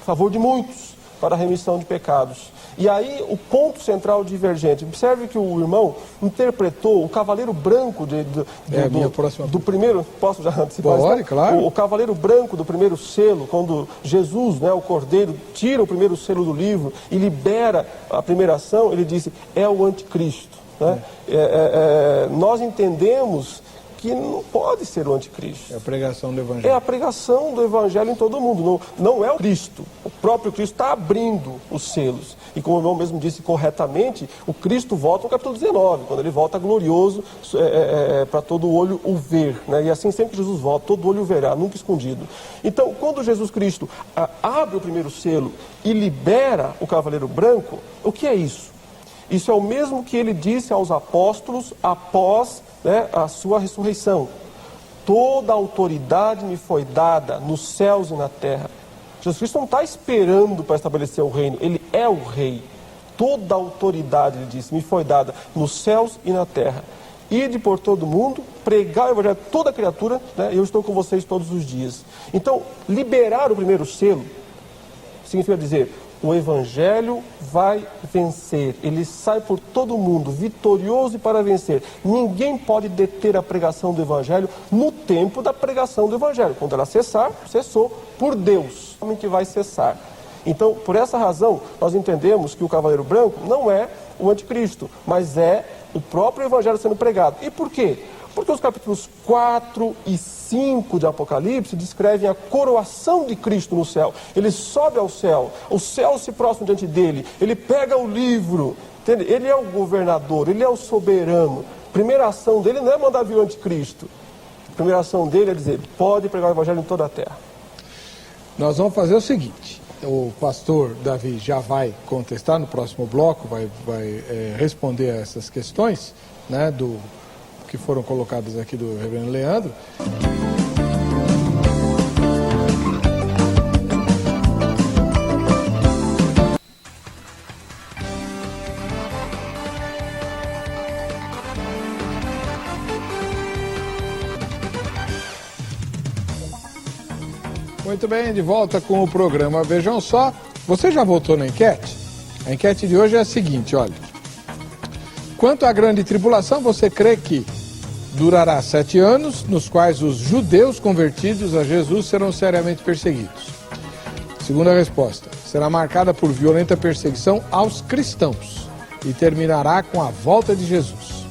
a favor de muitos, para a remissão de pecados. E aí, o ponto central divergente. Observe que o irmão interpretou o cavaleiro branco do primeiro... Posso já antecipar? Pode, claro. O cavaleiro branco do primeiro selo, quando Jesus, o cordeiro, tira o primeiro selo do livro e libera a primeira ação, ele disse, é o anticristo. Né? Nós entendemos que não pode ser o anticristo. É a pregação do evangelho. É a pregação do evangelho em todo mundo. Não é o Cristo. O próprio Cristo está abrindo os selos. E como o irmão mesmo disse corretamente, o Cristo volta no capítulo 19, quando ele volta glorioso para todo olho o ver. Né? E assim sempre que Jesus volta, todo olho o verá, nunca escondido. Então, quando Jesus Cristo abre o primeiro selo e libera o cavaleiro branco, o que é isso? Isso é o mesmo que ele disse aos apóstolos após a sua ressurreição. Toda a autoridade me foi dada nos céus e na terra. Jesus Cristo não está esperando para estabelecer o reino, ele é o rei. Toda a autoridade, ele disse, me foi dada nos céus e na terra. Ide por todo mundo, pregar o evangelho a toda criatura, eu estou com vocês todos os dias. Então, liberar o primeiro selo significa dizer, o evangelho vai vencer, ele sai por todo mundo, vitorioso e para vencer. Ninguém pode deter a pregação do evangelho no tempo da pregação do evangelho. Quando ela cessar, cessou por Deus, o homem que vai cessar. Então, por essa razão, nós entendemos que o cavaleiro branco não é o anticristo, mas é o próprio evangelho sendo pregado. E por quê? Porque os capítulos 4 e 5 de Apocalipse descrevem a coroação de Cristo no céu. Ele sobe ao céu, o céu se prostra diante dele, ele pega o livro, entende? Ele é o governador, ele é o soberano. A primeira ação dele não é mandar vir o anticristo. A primeira ação dele é dizer, pode pregar o evangelho em toda a terra. Nós vamos fazer o seguinte, o pastor Davi já vai contestar no próximo bloco, vai responder a essas questões, né, que foram colocadas aqui do reverendo Leandro. Muito bem, de volta com o programa Vejam Só. Você já votou na enquete? A enquete de hoje é a seguinte, olha. Quanto à grande tribulação, você crê que durará 7 anos, nos quais os judeus convertidos a Jesus serão seriamente perseguidos? Segunda resposta, será marcada por violenta perseguição aos cristãos e terminará com a volta de Jesus.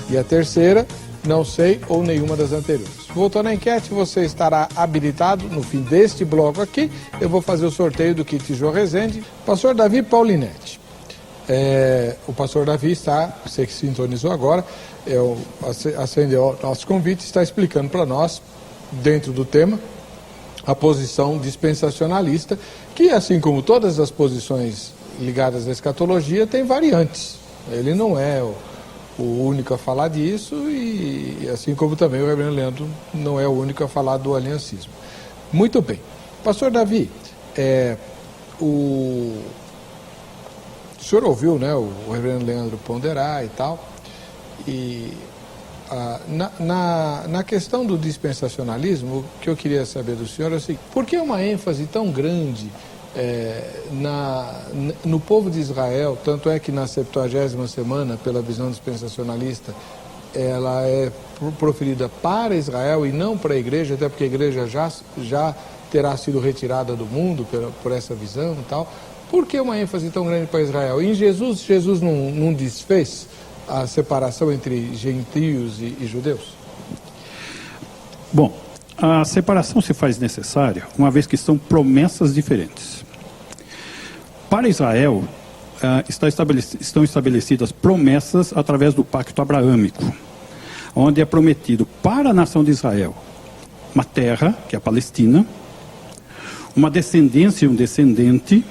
E a terceira, não sei ou nenhuma das anteriores. Voltou na enquete, você estará habilitado no fim deste bloco aqui. Eu vou fazer o sorteio do kit Jô Rezende. Pastor Davi Paulinetti. O pastor Davi está, você que sintonizou agora, acendeu o nosso convite, está explicando para nós, dentro do tema, a posição dispensacionalista, que assim como todas as posições ligadas à escatologia, tem variantes. Ele não é o único a falar disso e assim como também o reverendo Leandro não é o único a falar do aliancismo. Muito bem. Pastor Davi, o senhor ouviu, né, o reverendo Leandro ponderar e tal, e na questão do dispensacionalismo, o que eu queria saber do senhor é o seguinte, por que uma ênfase tão grande no povo de Israel, tanto é que na 70ª semana, pela visão dispensacionalista, ela é proferida para Israel e não para a igreja, até porque a igreja já terá sido retirada do mundo por essa visão e tal. Por que uma ênfase tão grande para Israel? Em Jesus não desfez a separação entre gentios e judeus? Bom, a separação se faz necessária, uma vez que são promessas diferentes. Para Israel, estão estabelecidas promessas através do pacto abraâmico, onde é prometido para a nação de Israel uma terra, que é a Palestina, uma descendência e um descendente,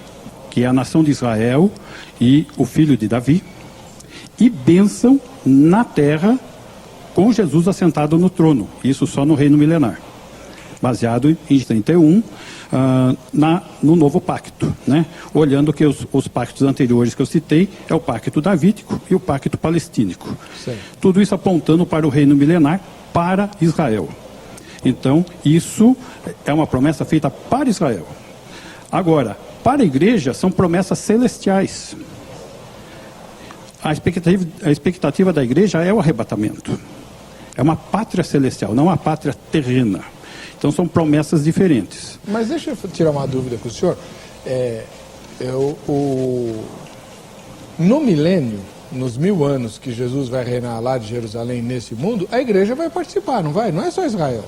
que é a nação de Israel e o filho de Davi, e bênção na terra com Jesus assentado no trono, isso só no reino milenar, baseado em 31, no novo pacto, né? Olhando que os pactos anteriores que eu citei, é o pacto davídico e o pacto palestínico. Sim. Tudo isso apontando para o reino milenar, para Israel. Então, isso é uma promessa feita para Israel. Agora, para a igreja, são promessas celestiais. A expectativa da igreja é o arrebatamento. É uma pátria celestial, não uma pátria terrena. Então, são promessas diferentes. Mas deixa eu tirar uma dúvida com o senhor. No milênio, nos 1000 anos que Jesus vai reinar lá de Jerusalém, nesse mundo, a igreja vai participar, não vai? Não é só Israel.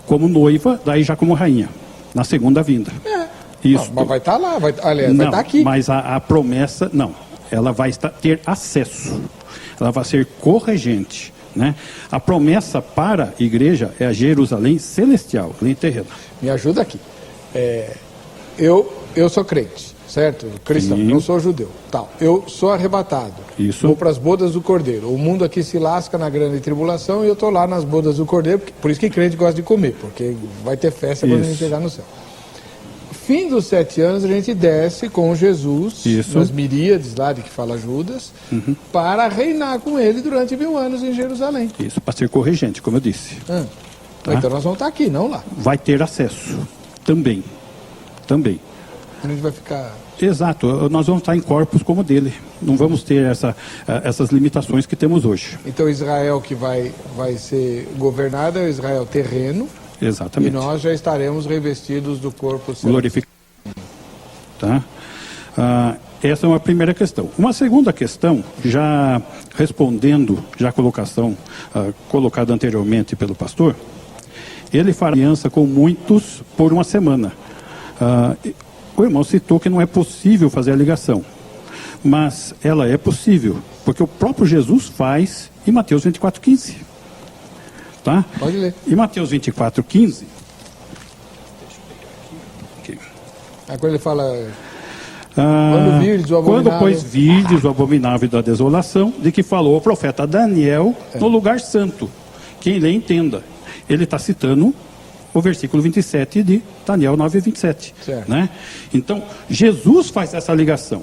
Como noiva, daí já como rainha, na segunda vinda. Isso. Não, mas vai estar lá, vai não, estar aqui. Mas a promessa, não. Ela vai ter acesso. Ela vai ser corregente, né? A promessa para a igreja é a Jerusalém celestial, nem terrena. Me ajuda aqui. Eu sou crente, certo? Cristão, Sim. não sou judeu. Tal. Eu sou arrebatado. Isso. Vou para as bodas do Cordeiro. O mundo aqui se lasca na grande tribulação e eu estou lá nas bodas do Cordeiro. Por isso que crente gosta de comer, porque vai ter festa quando a gente chegar no céu. Fim dos 7 anos, a gente desce com Jesus, nas miríades lá de que fala Judas, para reinar com ele durante 1000 anos em Jerusalém. Isso, para ser corregente, como eu disse. Tá? Então nós vamos estar aqui, não lá. Vai ter acesso, também. A gente vai ficar... Exato, nós vamos estar em corpos como o dele. Não vamos ter essas limitações que temos hoje. Então Israel que vai ser governado é o Israel terreno. Exatamente. E nós já estaremos revestidos do corpo celestial. Glorificado. Tá? essa é uma primeira questão. Uma segunda questão, já respondendo já a colocação colocada anteriormente pelo pastor, ele fará aliança com muitos por uma semana. O irmão citou que não é possível fazer a ligação, mas ela é possível, porque o próprio Jesus faz em Mateus 24:15. Tá? Pode ler. Em Mateus 24:15, Quando ele fala, quando virdes o abominável... Quando, pois, virdes o abominável da desolação, de que falou o profeta Daniel no lugar santo. Quem lê, entenda. Ele está citando o versículo 27 de Daniel 9:27. Né? Então, Jesus faz essa ligação.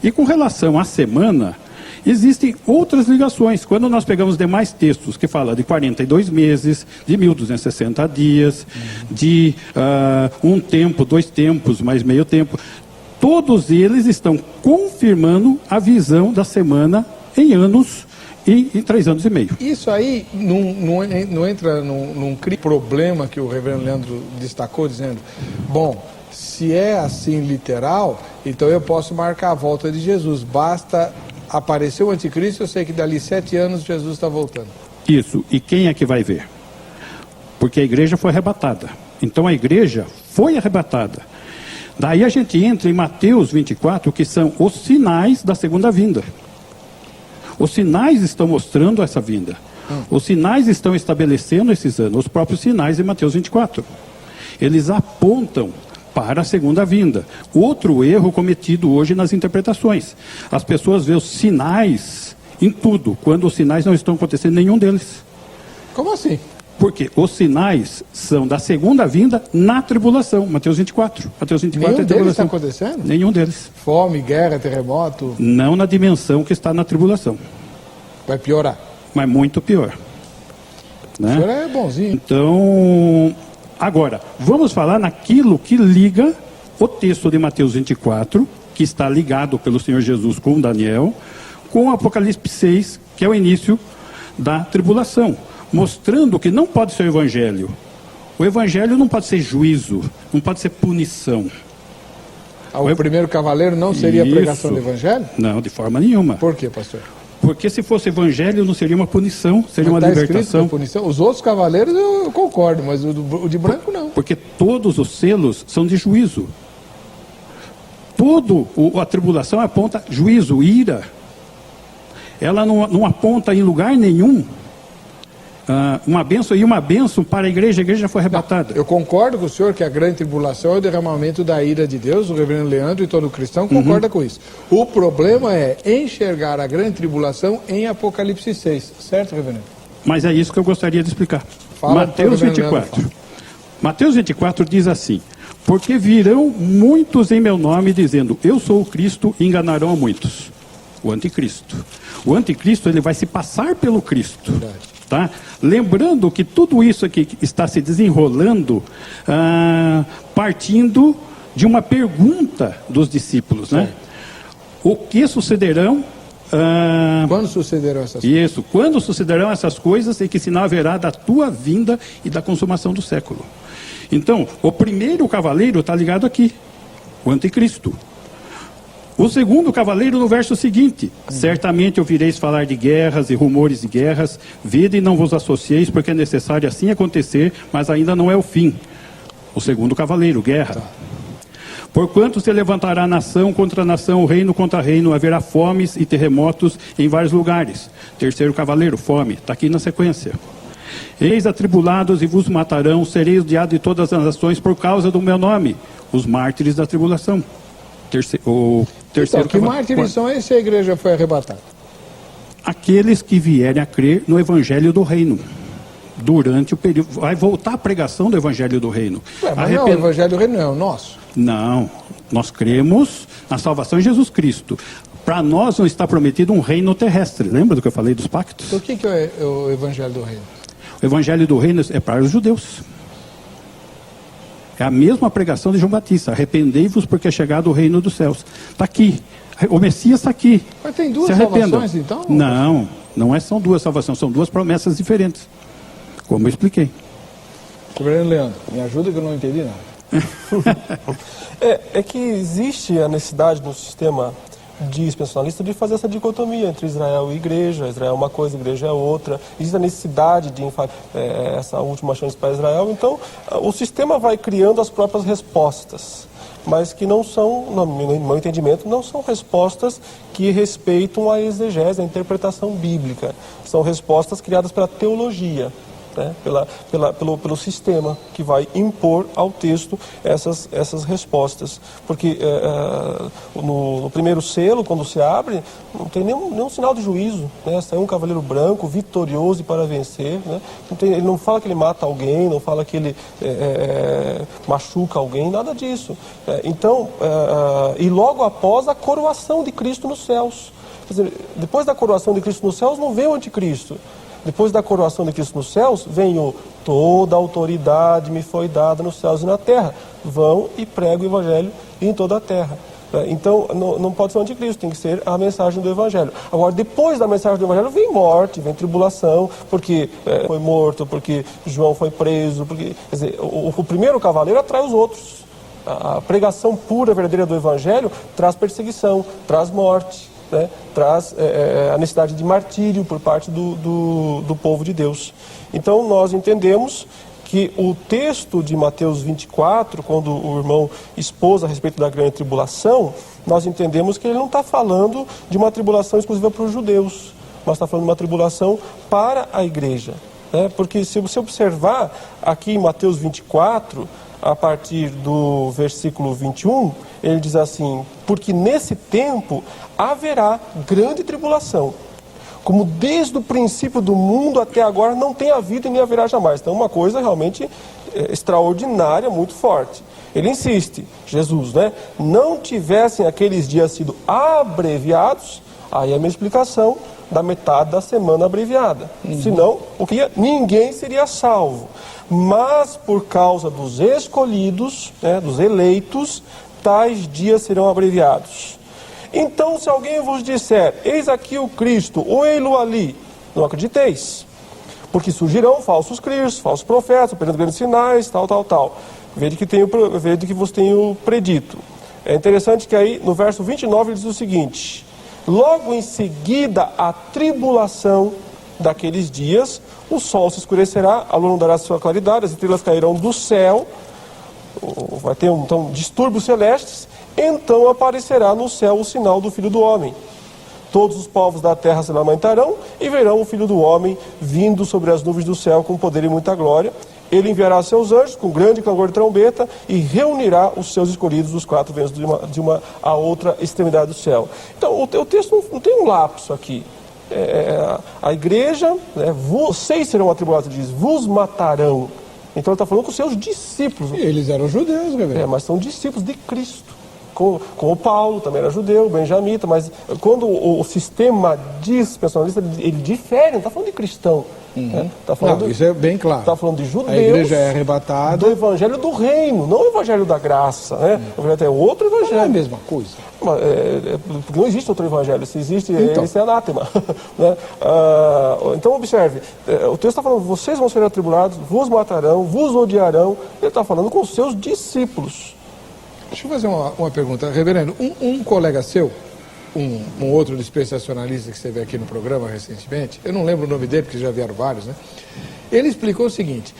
E com relação à semana, existem outras ligações. Quando nós pegamos demais textos que falam de 42 meses, de 1260 dias, de um tempo, 2 tempos, mais meio tempo, todos eles estão confirmando a visão da semana em anos e em 3 anos e meio. Isso aí não entra num problema que o reverendo Leandro destacou, dizendo, bom, se é assim literal, então eu posso marcar a volta de Jesus, basta aparecer o anticristo, eu sei que dali 7 anos Jesus está voltando. Isso, e quem é que vai ver? Porque a igreja foi arrebatada. Então a igreja foi arrebatada. Daí a gente entra em Mateus 24, que são os sinais da segunda vinda. Os sinais estão mostrando essa vinda. Os sinais estão estabelecendo esses anos, os próprios sinais em Mateus 24. Eles apontam para a segunda vinda. Outro erro cometido hoje nas interpretações. As pessoas veem os sinais em tudo, quando os sinais não estão acontecendo em nenhum deles. Como assim? Porque os sinais são da segunda vinda na tribulação. Mateus 24. Mateus 24 nenhum é deles está tribulação. acontecendo? Nenhum deles. Fome, guerra, terremoto? Não na dimensão que está na tribulação. Vai piorar. Mas muito pior. Né? O senhor é bonzinho. Então, agora, vamos falar naquilo que liga o texto de Mateus 24, que está ligado pelo Senhor Jesus com Daniel, com o Apocalipse 6, que é o início da tribulação, mostrando que não pode ser o evangelho. O evangelho não pode ser juízo, não pode ser punição. O primeiro cavaleiro não seria a pregação do evangelho? Não, de forma nenhuma. Por quê, pastor? Porque se fosse evangelho não seria uma punição, seria uma Tá libertação. Punição. Os outros cavaleiros eu concordo, mas o de branco não. Porque todos os selos são de juízo. A tribulação aponta juízo, ira. Ela não aponta em lugar nenhum uma bênção para a igreja foi arrebatada. Eu concordo com o senhor que a grande tribulação é o derramamento da ira de Deus, o reverendo Leandro e todo cristão concorda com isso. O problema é enxergar a grande tribulação em Apocalipse 6, certo, reverendo? Mas é isso que eu gostaria de explicar. Fala, Mateus 24. Mateus 24 diz assim: porque virão muitos em meu nome dizendo, eu sou o Cristo, e enganarão a muitos. O anticristo. O anticristo, ele vai se passar pelo Cristo. Verdade. Tá? Lembrando que tudo isso aqui está se desenrolando partindo de uma pergunta dos discípulos, né? O que sucederão? Quando sucederão essas coisas? Isso, quando sucederão essas coisas e que sinal haverá da tua vinda e da consumação do século. Então, o primeiro cavaleiro está ligado aqui, o anticristo. O segundo cavaleiro no verso seguinte, certamente ouvireis falar de guerras e rumores de guerras, vede e não vos associeis, porque é necessário assim acontecer, mas ainda não é o fim. O segundo cavaleiro, guerra. Porquanto se levantará nação contra nação, reino contra reino, haverá fomes e terremotos em vários lugares. Terceiro cavaleiro, fome, está aqui na sequência. Eis atribulados e vos matarão, sereis odiados de todas as nações por causa do meu nome, os mártires da tribulação. Terceiro que mártires são esses? A igreja foi arrebatada. Aqueles que vierem a crer no evangelho do reino. Durante o período. Vai voltar a pregação do evangelho do reino. Mas não, o evangelho do reino não é o nosso. Não. Nós cremos na salvação em Jesus Cristo. Para nós não está prometido um reino terrestre. Lembra do que eu falei dos pactos? Então o que é o evangelho do reino? O evangelho do reino é para os judeus. É a mesma pregação de João Batista. Arrependei-vos porque é chegado o reino dos céus. Está aqui. O Messias está aqui. Mas tem duas salvações, então? Não são duas salvações. São duas promessas diferentes. Como eu expliquei. Reverendo Leandro, me ajuda que eu não entendi nada. É que existe a necessidade no sistema dispensacionalista de fazer essa dicotomia entre Israel e igreja. Israel é uma coisa, igreja é outra. Existe a necessidade de essa última chance para Israel. Então, o sistema vai criando as próprias respostas, mas que não são, no meu entendimento, não são respostas que respeitam a exegese, a interpretação bíblica. São respostas criadas pela teologia, né? pelo sistema que vai impor ao texto essas respostas. Porque no primeiro selo, quando se abre, não tem nenhum sinal de juízo, né? Sai um cavaleiro branco, vitorioso e para vencer, né? Ele não fala que ele mata alguém, não fala que ele machuca alguém, nada disso. Então, e logo após a coroação de Cristo nos céus. Quer dizer, depois da coroação de Cristo nos céus, não vem o anticristo. Depois da coroação de Cristo nos céus, vem toda a autoridade me foi dada nos céus e na terra. Vão e pregam o evangelho em toda a terra. Então, não pode ser o anticristo, tem que ser a mensagem do evangelho. Agora, depois da mensagem do evangelho, vem morte, vem tribulação, porque foi morto, porque João foi preso, porque, quer dizer, o primeiro cavaleiro atrai os outros. A pregação pura, verdadeira do evangelho traz perseguição, traz morte, né? Traz a necessidade de martírio por parte do povo de Deus. Então nós entendemos que o texto de Mateus 24, quando o irmão expôs a respeito da grande tribulação, nós entendemos que ele não está falando de uma tribulação exclusiva para os judeus, mas está falando de uma tribulação para a igreja, né? Porque se você observar aqui em Mateus 24, a partir do versículo 21, ele diz assim: porque nesse tempo haverá grande tribulação, como desde o princípio do mundo até agora não tem havido e nem haverá jamais. Então, uma coisa realmente extraordinária, muito forte. Ele insiste, Jesus, né? Não tivessem aqueles dias sido abreviados, aí é a minha explicação da metade da semana abreviada. Senão, ninguém seria salvo. Mas por causa dos escolhidos, né, dos eleitos, tais dias serão abreviados. Então, se alguém vos disser, eis aqui o Cristo, ou ei-lo ali, não acrediteis, porque surgirão falsos cristos, falsos profetas, operando grandes sinais, tal. Vede que vos tenho predito. É interessante que aí, no verso 29, ele diz o seguinte: logo em seguida a tribulação daqueles dias, o sol se escurecerá, a lua não dará sua claridade, as estrelas cairão do céu, vai ter então distúrbios celestes, então aparecerá no céu o sinal do Filho do Homem. Todos os povos da terra se lamentarão e verão o Filho do Homem vindo sobre as nuvens do céu com poder e muita glória. Ele enviará seus anjos com grande clangor de trombeta e reunirá os seus escolhidos dos quatro ventos de uma a outra extremidade do céu. Então, o texto não tem um lapso aqui. A igreja, né, vocês serão atribulados, diz, vos matarão. Então ele está falando com os seus discípulos. Eles eram judeus, Gabriel. Mas são discípulos de Cristo. Com o Paulo, também era judeu, benjamita, mas quando o sistema dispensacionalista, ele difere, não está falando de cristão. Né? Tá falando, não, isso é bem claro. Está falando de judeus. A igreja é arrebatada. Do evangelho do reino, não o evangelho da graça. Né? O evangelho é outro evangelho. Não é a mesma coisa. Porque não existe outro evangelho. Se existe, então. esse é anátema. Né? Então observe, o texto está falando, vocês vão ser atribulados, vos matarão, vos odiarão. Ele está falando com os seus discípulos. Deixa eu fazer uma pergunta. Reverendo, um colega seu, um outro dispensacionalista que esteve aqui no programa recentemente, eu não lembro o nome dele, porque já vieram vários, né? Ele explicou o seguinte: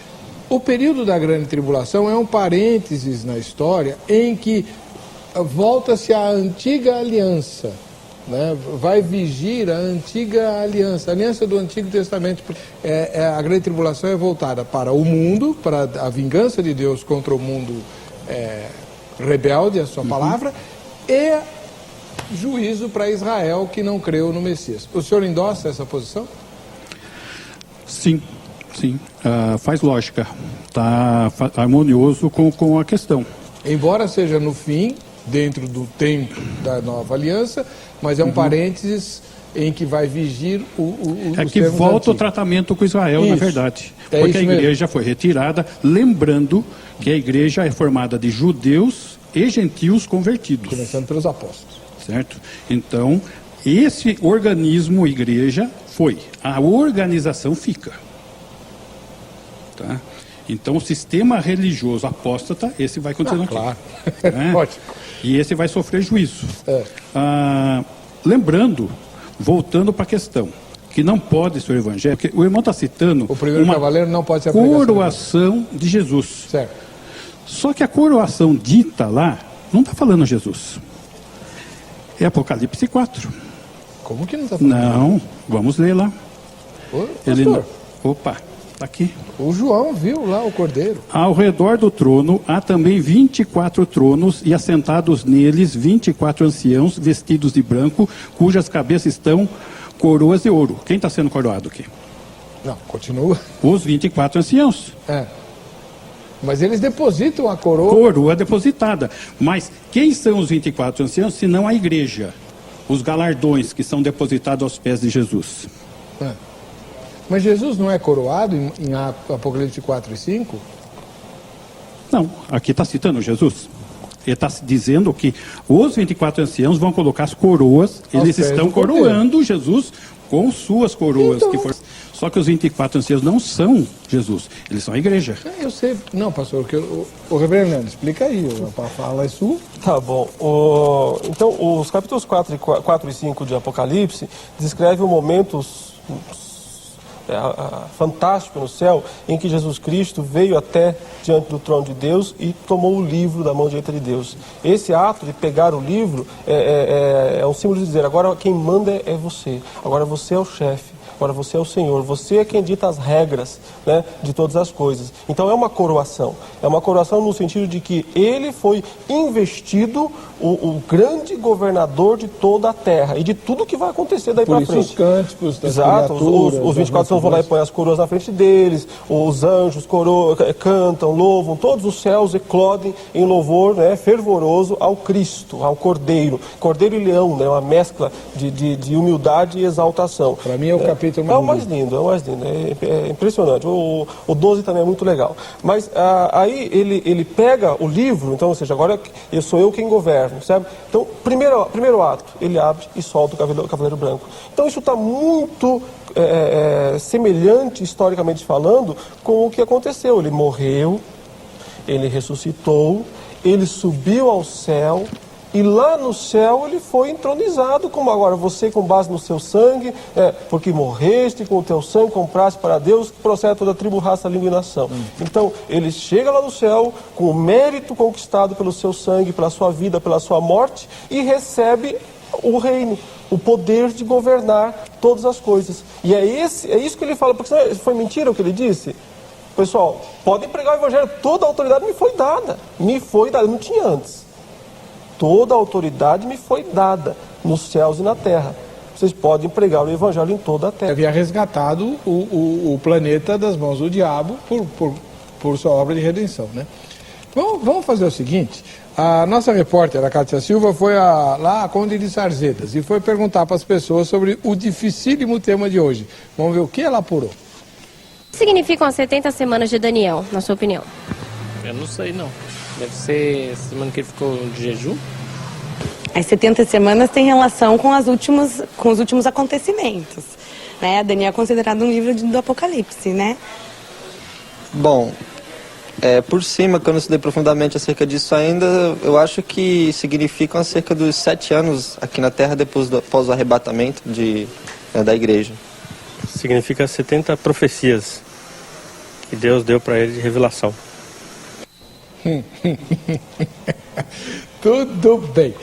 o período da grande tribulação é um parênteses na história em que volta-se à antiga aliança, né? Vai vigir a antiga aliança, a aliança do Antigo Testamento. A grande tribulação é voltada para o mundo, para a vingança de Deus contra o mundo rebelde, a sua palavra, e juízo para Israel que não creu no Messias. O senhor endossa essa posição? Sim. Faz lógica. Está harmonioso com a questão. Embora seja no fim, dentro do tempo da nova aliança, mas é um parênteses em que vai vigir os que volta antigos. O tratamento com Israel, isso, na verdade. Porque a igreja foi retirada, lembrando que a igreja é formada de judeus e gentios convertidos. Começando pelos apóstolos. Certo? Então, esse organismo, igreja, foi. A organização fica. Tá? Então, o sistema religioso apóstata, esse vai continuar aqui. Claro. Né? Ótimo. E esse vai sofrer juízo. É. Lembrando, voltando para a questão, que não pode ser o evangelho, porque o irmão está citando O primeiro uma cavaleiro não pode ser a pregação. coroação de Jesus. Certo. Só que a coroação dita lá, não está falando Jesus. É Apocalipse 4. Como que não está falando? Não, vamos ler lá. Ô, Ele, pastor, opa, está aqui. o João viu lá o cordeiro. Ao redor do trono há também 24 tronos e assentados neles 24 anciãos vestidos de branco, cujas cabeças estão coroas de ouro. Quem está sendo coroado aqui? Não, continua. Os 24 anciãos. É. Mas eles depositam a coroa. Coroa depositada. Mas quem são os 24 anciãos, se não a igreja? Os galardões que são depositados aos pés de Jesus. É. Mas Jesus não é coroado em Apocalipse 4 e 5? Não, aqui está citando Jesus. Ele está dizendo que os 24 anciãos vão colocar as coroas, eles pés estão do cordeiro. coroando Jesus com suas coroas. Então. Que for... Só que os 24 anciãos não são Jesus, eles são a igreja. Eu sei. Não, pastor, o reverendo Leandro, explica aí. A fala é sua. Tá bom. Então, os capítulos 4 e 5 de Apocalipse descrevem um momento fantástico no céu, em que Jesus Cristo veio até diante do trono de Deus e tomou o livro da mão direita de Deus. Esse ato de pegar o livro é um símbolo de dizer: agora quem manda é você, agora você é o chefe. Agora você é o Senhor, você é quem dita as regras, né, de todas as coisas. Então é uma coroação no sentido de que ele foi investido o grande governador de toda a terra e de tudo que vai acontecer daí para frente. Por isso os cânticos das Exato, criaturas, os 24 vão lá e põem as coroas na frente deles, os anjos cantam, louvam, todos os céus eclodem em louvor, né, fervoroso ao Cristo, ao Cordeiro. Cordeiro e leão, né, uma mescla de humildade e exaltação. Para mim é o capítulo É o mais lindo, é impressionante. O 12 também é muito legal. Mas aí ele pega o livro, então, ou seja, agora sou eu quem governo, certo? Então, primeiro ato, ele abre e solta o cavaleiro branco. Então, isso está muito semelhante, historicamente falando, com o que aconteceu. Ele morreu, ele ressuscitou, ele subiu ao céu. E lá no céu ele foi entronizado, como agora você, com base no seu sangue, porque morreste, com o teu sangue compraste para Deus, que procede toda tribo, raça, língua e nação. Então, ele chega lá no céu, com o mérito conquistado pelo seu sangue, pela sua vida, pela sua morte, e recebe o reino, o poder de governar todas as coisas. E é isso que ele fala, porque senão foi mentira o que ele disse? Pessoal, podem pregar o evangelho, toda a autoridade me foi dada, não tinha antes. Toda a autoridade me foi dada nos céus e na terra. Vocês podem pregar o evangelho em toda a terra. Havia resgatado o planeta das mãos do diabo por sua obra de redenção, né? Vamos fazer o seguinte: a nossa repórter, a Cátia Silva, foi lá a Conde de Sarzedas e foi perguntar para as pessoas sobre o dificílimo tema de hoje. Vamos ver o que ela apurou. O que significam as 70 semanas de Daniel, na sua opinião? Eu não sei, não. Deve ser a semana que ele ficou de jejum. As 70 semanas têm relação com os últimos acontecimentos, né? Daniel é considerado um livro do Apocalipse, né? Bom, por cima, que eu não estudei profundamente acerca disso ainda, eu acho que significam acerca dos 7 anos aqui na Terra após o arrebatamento da igreja. Significa 70 profecias que Deus deu para ele de revelação. Tudo bem.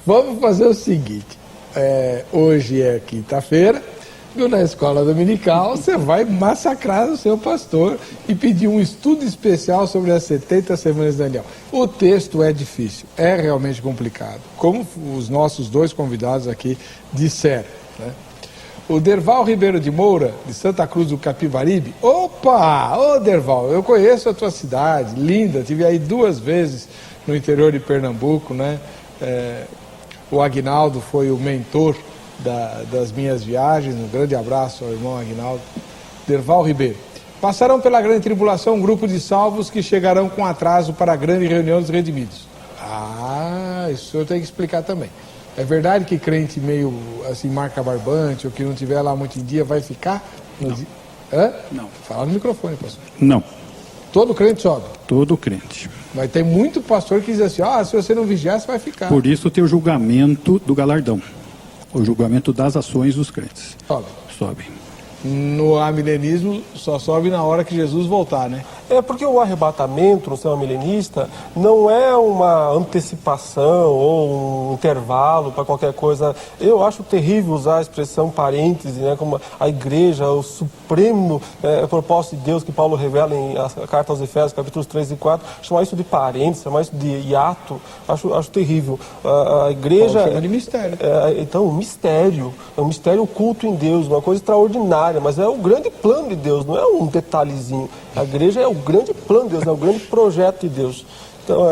Vamos fazer o seguinte. Hoje é quinta-feira, e na escola dominical você vai massacrar o seu pastor e pedir um estudo especial sobre as 70 semanas de Daniel. O texto é difícil, é realmente complicado, como os nossos dois convidados aqui disseram, né? O Derval Ribeiro de Moura, de Santa Cruz do Capibaribe. Opa! Ô Derval, eu conheço a tua cidade, linda, estive aí 2 vezes no interior de Pernambuco, né? O Aguinaldo foi o mentor das minhas viagens, um grande abraço ao irmão Aguinaldo. Derval Ribeiro. Passarão pela grande tribulação um grupo de salvos que chegarão com atraso para a grande reunião dos redimidos. Isso o senhor tem que explicar também. É verdade que crente meio assim, marca barbante, ou que não tiver lá muito em dia, vai ficar? Não. Hã? Não. Fala no microfone, pastor. Não. Todo crente sobe. Todo crente. Mas tem muito pastor que diz assim, se você não vigiar, você vai ficar. Por isso tem o julgamento do galardão. O julgamento das ações dos crentes. Sobe. No amilenismo, só sobe na hora que Jesus voltar, né? É porque o arrebatamento no sistema milenista não é uma antecipação ou um intervalo para qualquer coisa. Eu acho terrível usar a expressão parêntese, né, como a igreja, o supremo propósito de Deus que Paulo revela em a carta aos Efésios, capítulos 3 e 4, chamar isso de parêntese, chamar isso de hiato, acho terrível. A igreja... Paulo chama de mistério. Então, um mistério, é um mistério oculto em Deus, uma coisa extraordinária, mas é o grande plano de Deus, não é um detalhezinho. A igreja é o grande plano de Deus, é o grande projeto de Deus. Então,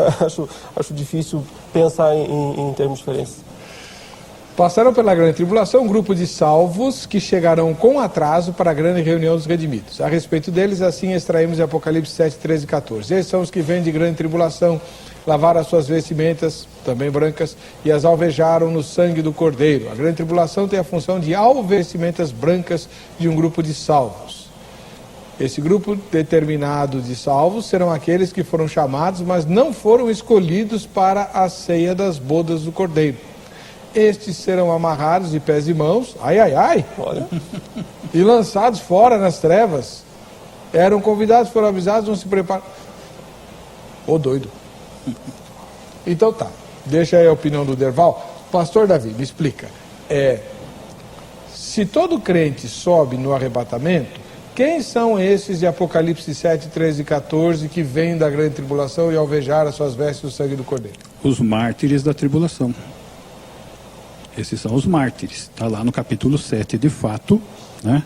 acho difícil pensar em termos diferentes. Passaram pela grande tribulação um grupo de salvos que chegarão com atraso para a grande reunião dos redimidos. A respeito deles, assim extraímos de Apocalipse 7, 13 e 14. Esses são os que vêm de grande tribulação, lavaram as suas vestimentas, também brancas, e as alvejaram no sangue do Cordeiro. A grande tribulação tem a função de alvejar vestimentas brancas de um grupo de salvos. Esse grupo determinado de salvos serão aqueles que foram chamados, mas não foram escolhidos para a ceia das bodas do Cordeiro. Estes serão amarrados de pés e mãos, olha, e lançados fora nas trevas. Eram convidados, foram avisados, não se preparam. Doido. Então tá, deixa aí a opinião do Derval. Pastor Davi, me explica. Se todo crente sobe no arrebatamento, quem são esses de Apocalipse 7, 13 e 14 que vêm da grande tribulação e alvejaram as suas vestes do sangue do Cordeiro? Os mártires da tribulação. Esses são os mártires. Está lá no capítulo 7, de fato, né?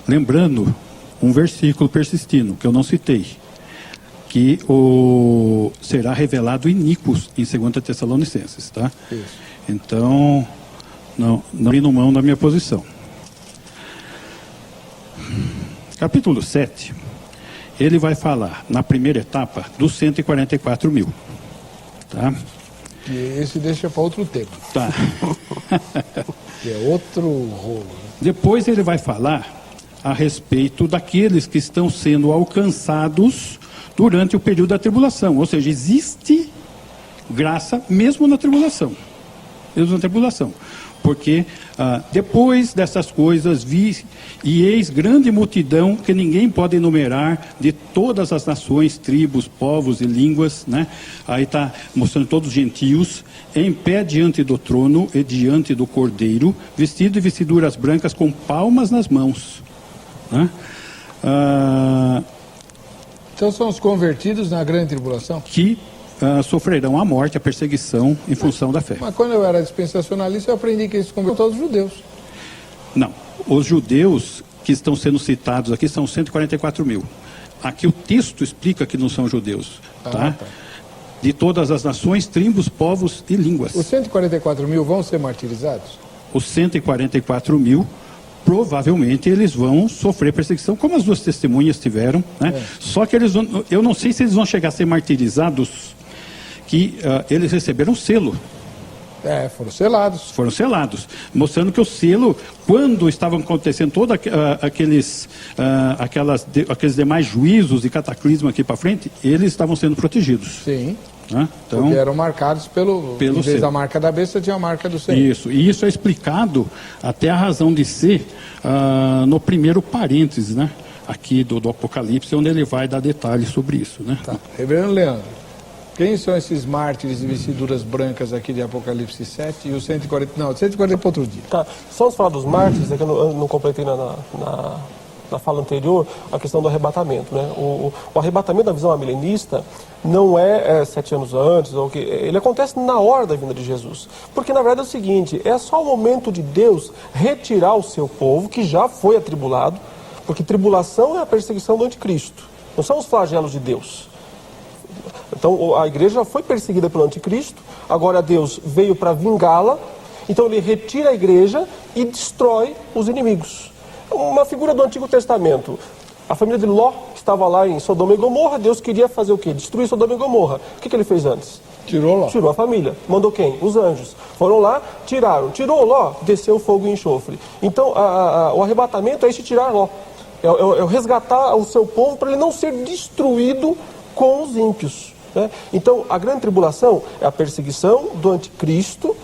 Lembrando um versículo persistindo, que eu não citei, que será revelado iníquos em 2 Tessalonicenses, tá? Isso. Então, não abrindo mão da minha posição. Capítulo 7, ele vai falar, na primeira etapa, dos 144 mil. Tá? E esse deixa para outro tempo. Tá. Que é outro rolo. Depois ele vai falar a respeito daqueles que estão sendo alcançados durante o período da tribulação. Ou seja, existe graça mesmo na tribulação. Mesmo na tribulação. Porque depois dessas coisas vi e eis grande multidão que ninguém pode enumerar, de todas as nações, tribos, povos e línguas, né? Aí está mostrando todos os gentios, em pé diante do trono e diante do Cordeiro, vestido de vestiduras brancas com palmas nas mãos, né? Então são os convertidos na grande tribulação? Que sofrerão a morte, a perseguição em função da fé. Mas quando eu era dispensacionalista, eu aprendi que eles convertiam todos os judeus. Não, os judeus que estão sendo citados aqui são 144 mil. Aqui o texto explica que não são judeus, tá? De todas as nações, tribos, povos e línguas. Os 144 mil vão ser martirizados? Os 144 mil, provavelmente eles vão sofrer perseguição, como as duas testemunhas tiveram, né? Só que eu não sei se eles vão chegar a ser martirizados, que eles receberam selo. Foram selados. Foram selados, mostrando que o selo, quando estavam acontecendo todos aqueles demais juízos e cataclismo aqui para frente, eles estavam sendo protegidos. Sim. Né? Então, porque eram marcados pelo em vez selo. da marca da besta, tinha a marca do selo. Isso, e isso é explicado até a razão de ser no primeiro parêntese, né? Aqui do Apocalipse, onde ele vai dar detalhes sobre isso, né? Tá. Reverendo Leandro, quem são esses mártires de vestiduras brancas aqui de Apocalipse 7 e os 140? Não, 140 para outro dia. Tá. Só vamos falar dos mártires, é que eu não completei na fala anterior, a questão do arrebatamento, né? O arrebatamento da visão amilenista não é 7 anos antes, ele acontece na hora da vinda de Jesus. Porque, na verdade, é o seguinte, é só o momento de Deus retirar o seu povo, que já foi atribulado, porque tribulação é a perseguição do anticristo, não são os flagelos de Deus. Então, a igreja já foi perseguida pelo anticristo, agora Deus veio para vingá-la, então ele retira a igreja e destrói os inimigos. Uma figura do Antigo Testamento. A família de Ló, que estava lá em Sodoma e Gomorra, Deus queria fazer o quê? Destruir Sodoma e Gomorra. O que ele fez antes? Tirou Ló. Tirou a família. Mandou quem? Os anjos. Foram lá, tiraram. Tirou Ló, desceu fogo e enxofre. Então, o arrebatamento é esse tirar Ló. É o resgatar o seu povo para ele não ser destruído com os ímpios, né? Então, a grande tribulação é a perseguição do anticristo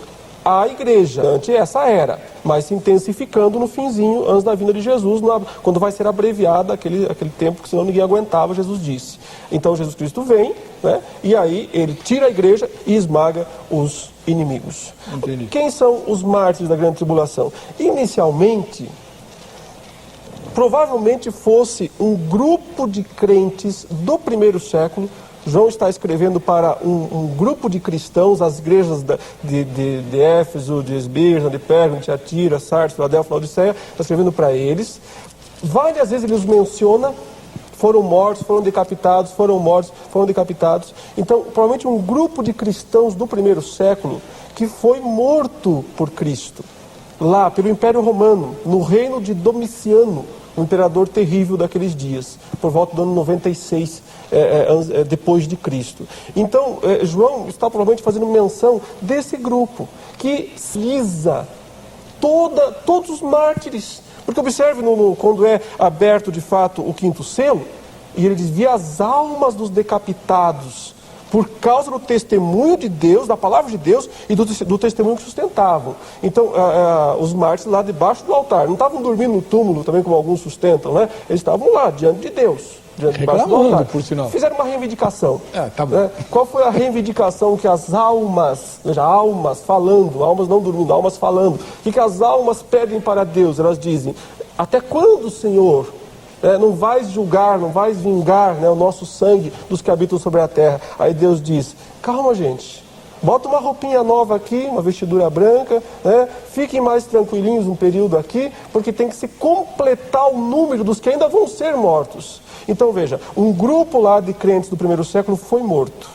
à igreja, durante essa era, mas se intensificando no finzinho, antes da vinda de Jesus, quando vai ser abreviado aquele tempo que senão ninguém aguentava, Jesus disse. Então Jesus Cristo vem, né, e aí ele tira a igreja e esmaga os inimigos. Entendi. Quem são os mártires da grande tribulação? Inicialmente, provavelmente fosse um grupo de crentes do primeiro século. João está escrevendo para um grupo de cristãos, as igrejas de Éfeso, de Esmirna, de Pérgamo, de Tiatira, Sardes, Filadélfia, Laodiceia, está escrevendo para eles. Várias vezes ele os menciona, foram mortos, foram decapitados, foram mortos, foram decapitados. Então, provavelmente um grupo de cristãos do primeiro século que foi morto por Cristo, lá pelo Império Romano, no reino de Domiciano, um imperador terrível daqueles dias, por volta do ano 96 depois de Cristo. Então, João está provavelmente fazendo menção desse grupo, que visa todos os mártires. Porque observe quando é aberto de fato o quinto selo, e ele diz, vi as almas dos decapitados, por causa do testemunho de Deus, da palavra de Deus e do testemunho que sustentavam. Então, os mártires lá debaixo do altar, não estavam dormindo no túmulo, também como alguns sustentam, né? Eles estavam lá, diante de Deus, debaixo do altar. Por sinal. Fizeram uma reivindicação. Tá bom. Né? Qual foi a reivindicação que as almas, veja, almas falando, almas não dormindo, almas falando, o que as almas pedem para Deus? Elas dizem, até quando, Senhor, não vais julgar, não vais vingar, né, o nosso sangue dos que habitam sobre a terra? Aí Deus diz, calma, gente, bota uma roupinha nova aqui, uma vestidura branca, né, fiquem mais tranquilinhos um período aqui, porque tem que se completar o número dos que ainda vão ser mortos. Então veja, um grupo lá de crentes do primeiro século foi morto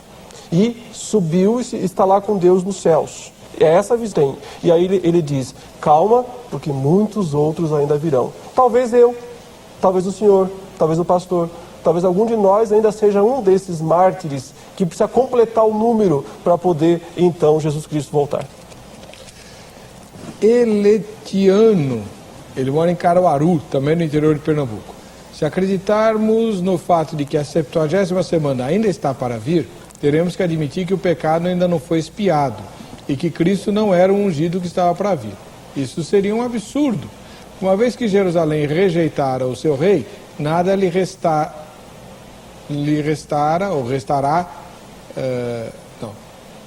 e subiu e está lá com Deus nos céus. É essa a visão. E aí ele diz, calma, porque muitos outros ainda virão. Talvez eu, talvez o senhor, talvez o pastor, talvez algum de nós ainda seja um desses mártires que precisa completar o número para poder, então, Jesus Cristo voltar. Eletiano, ele mora em Caruaru, também no interior de Pernambuco. Se acreditarmos no fato de que a 70ª semana ainda está para vir, teremos que admitir que o pecado ainda não foi expiado e que Cristo não era o ungido que estava para vir. Isso seria um absurdo. Uma vez que Jerusalém rejeitara o seu rei, nada lhe restará.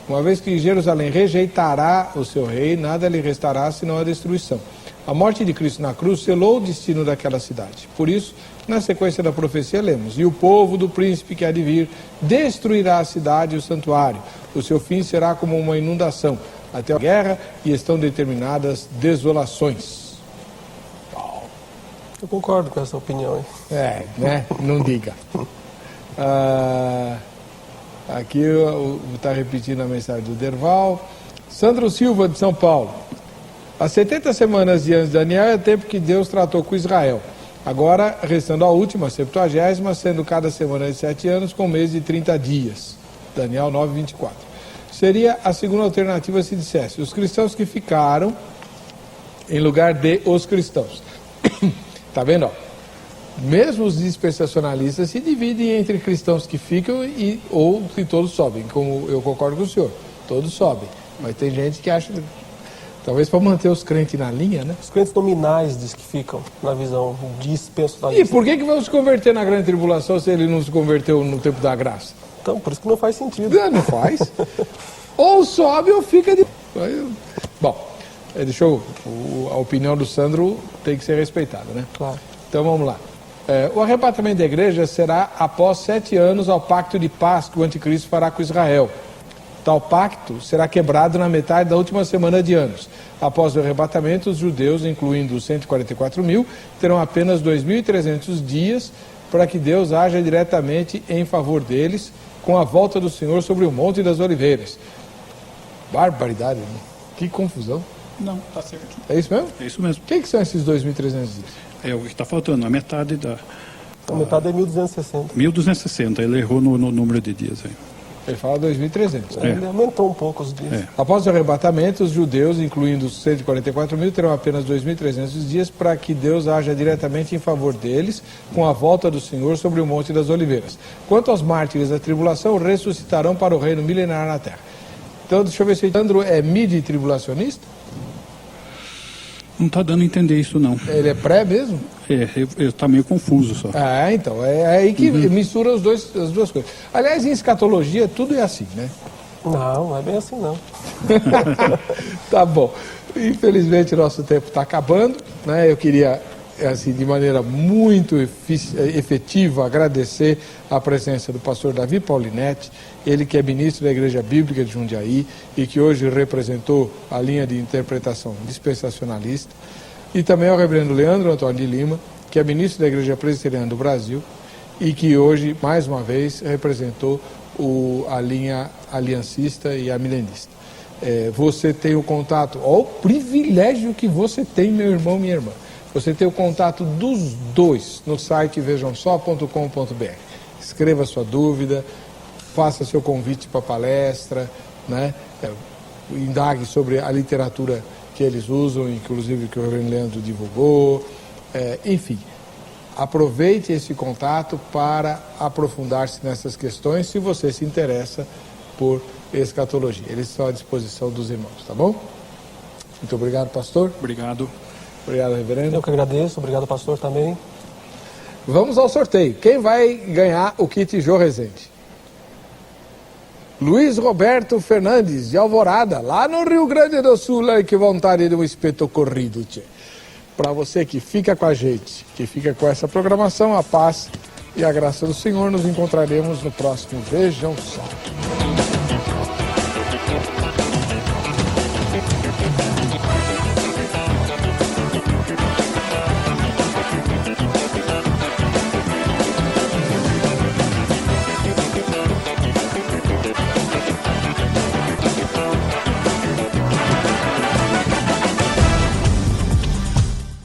Uma vez que Jerusalém rejeitará o seu rei, nada lhe restará senão a destruição. A morte de Cristo na cruz selou o destino daquela cidade. Por isso, na sequência da profecia, lemos, e o povo do príncipe que há de vir destruirá a cidade e o santuário. O seu fim será como uma inundação, até a guerra, e estão determinadas desolações. Eu concordo com essa opinião. Né? Não diga. Aqui está repetindo a mensagem do Derval. Sandro Silva, de São Paulo. As 70 semanas de antes de Daniel é o tempo que Deus tratou com Israel. Agora, restando a última, a 70ª, sendo cada semana de 7 anos, com um mês de 30 dias. Daniel 9, 24. Seria a segunda alternativa se dissesse os cristãos que ficaram em lugar de os cristãos. Tá vendo? Mesmo os dispensacionalistas se dividem entre cristãos que ficam ou que todos sobem. Como eu concordo com o senhor, todos sobem. Mas tem gente que acha, talvez para manter os crentes na linha, né? Os crentes nominais diz que ficam na visão dispensacionalista. E por que vão se converter na grande tribulação se ele não se converteu no tempo da graça? Então, por isso que não faz sentido. Não faz. Ou sobe ou fica de... Bom, a opinião do Sandro tem que ser respeitada, né? Claro. Então vamos lá. O arrebatamento da igreja será após 7 anos ao pacto de paz que o anticristo fará com Israel. Tal pacto será quebrado na metade da última semana de anos. Após o arrebatamento, os judeus, incluindo os 144 mil, terão apenas 2.300 dias para que Deus haja diretamente em favor deles com a volta do Senhor sobre o Monte das Oliveiras. Barbaridade, né? Que confusão. Não, tá certo. É isso mesmo? É isso mesmo. O que são esses 2.300 dias? É o que está faltando, a metade da... A metade é 1260. 1260, ele errou no número de dias aí. Ele fala 2.300. Né? Ele aumentou um pouco os dias. Após o arrebatamento, os judeus, incluindo os 144 mil, terão apenas 2.300 dias para que Deus haja diretamente em favor deles com a volta do Senhor sobre o Monte das Oliveiras. Quanto aos mártires da tribulação, ressuscitarão para o reino milenar na terra. Então, deixa eu ver se o Andro é midi-tribulacionista. Não está dando a entender isso, não. Ele é pré mesmo? Eu tá meio confuso só. Então, é aí que mistura as duas coisas. Aliás, em escatologia, tudo é assim, né? Não é bem assim, não. Tá bom. Infelizmente, nosso tempo está acabando, né? Eu queria, assim, de maneira muito efetiva, agradecer a presença do pastor Davi Paulinetti, ele que é ministro da Igreja Bíblica de Jundiaí e que hoje representou a linha de interpretação dispensacionalista, e também ao reverendo Leandro Antônio de Lima, que é ministro da Igreja Presbiteriana do Brasil e que hoje, mais uma vez, representou a linha aliancista e a milenista. Você tem o contato, olha o privilégio que você tem, meu irmão, minha irmã. Você tem o contato dos dois no site vejamsó.com.br. Escreva sua dúvida, faça seu convite para palestra, né? Indague sobre a literatura que eles usam, inclusive que o reverendo Leandro divulgou. Enfim, aproveite esse contato para aprofundar-se nessas questões, se você se interessa por escatologia. Eles estão à disposição dos irmãos, tá bom? Muito obrigado, pastor. Obrigado. Obrigado, reverendo. Eu que agradeço, obrigado, pastor, também. Vamos ao sorteio. Quem vai ganhar o kit Jô Rezende? Luiz Roberto Fernandes, de Alvorada, lá no Rio Grande do Sul. Ai, que vontade de um espeto corrido, tchê. Para você que fica com a gente, que fica com essa programação, a paz e a graça do Senhor, nos encontraremos no próximo Vejam Só.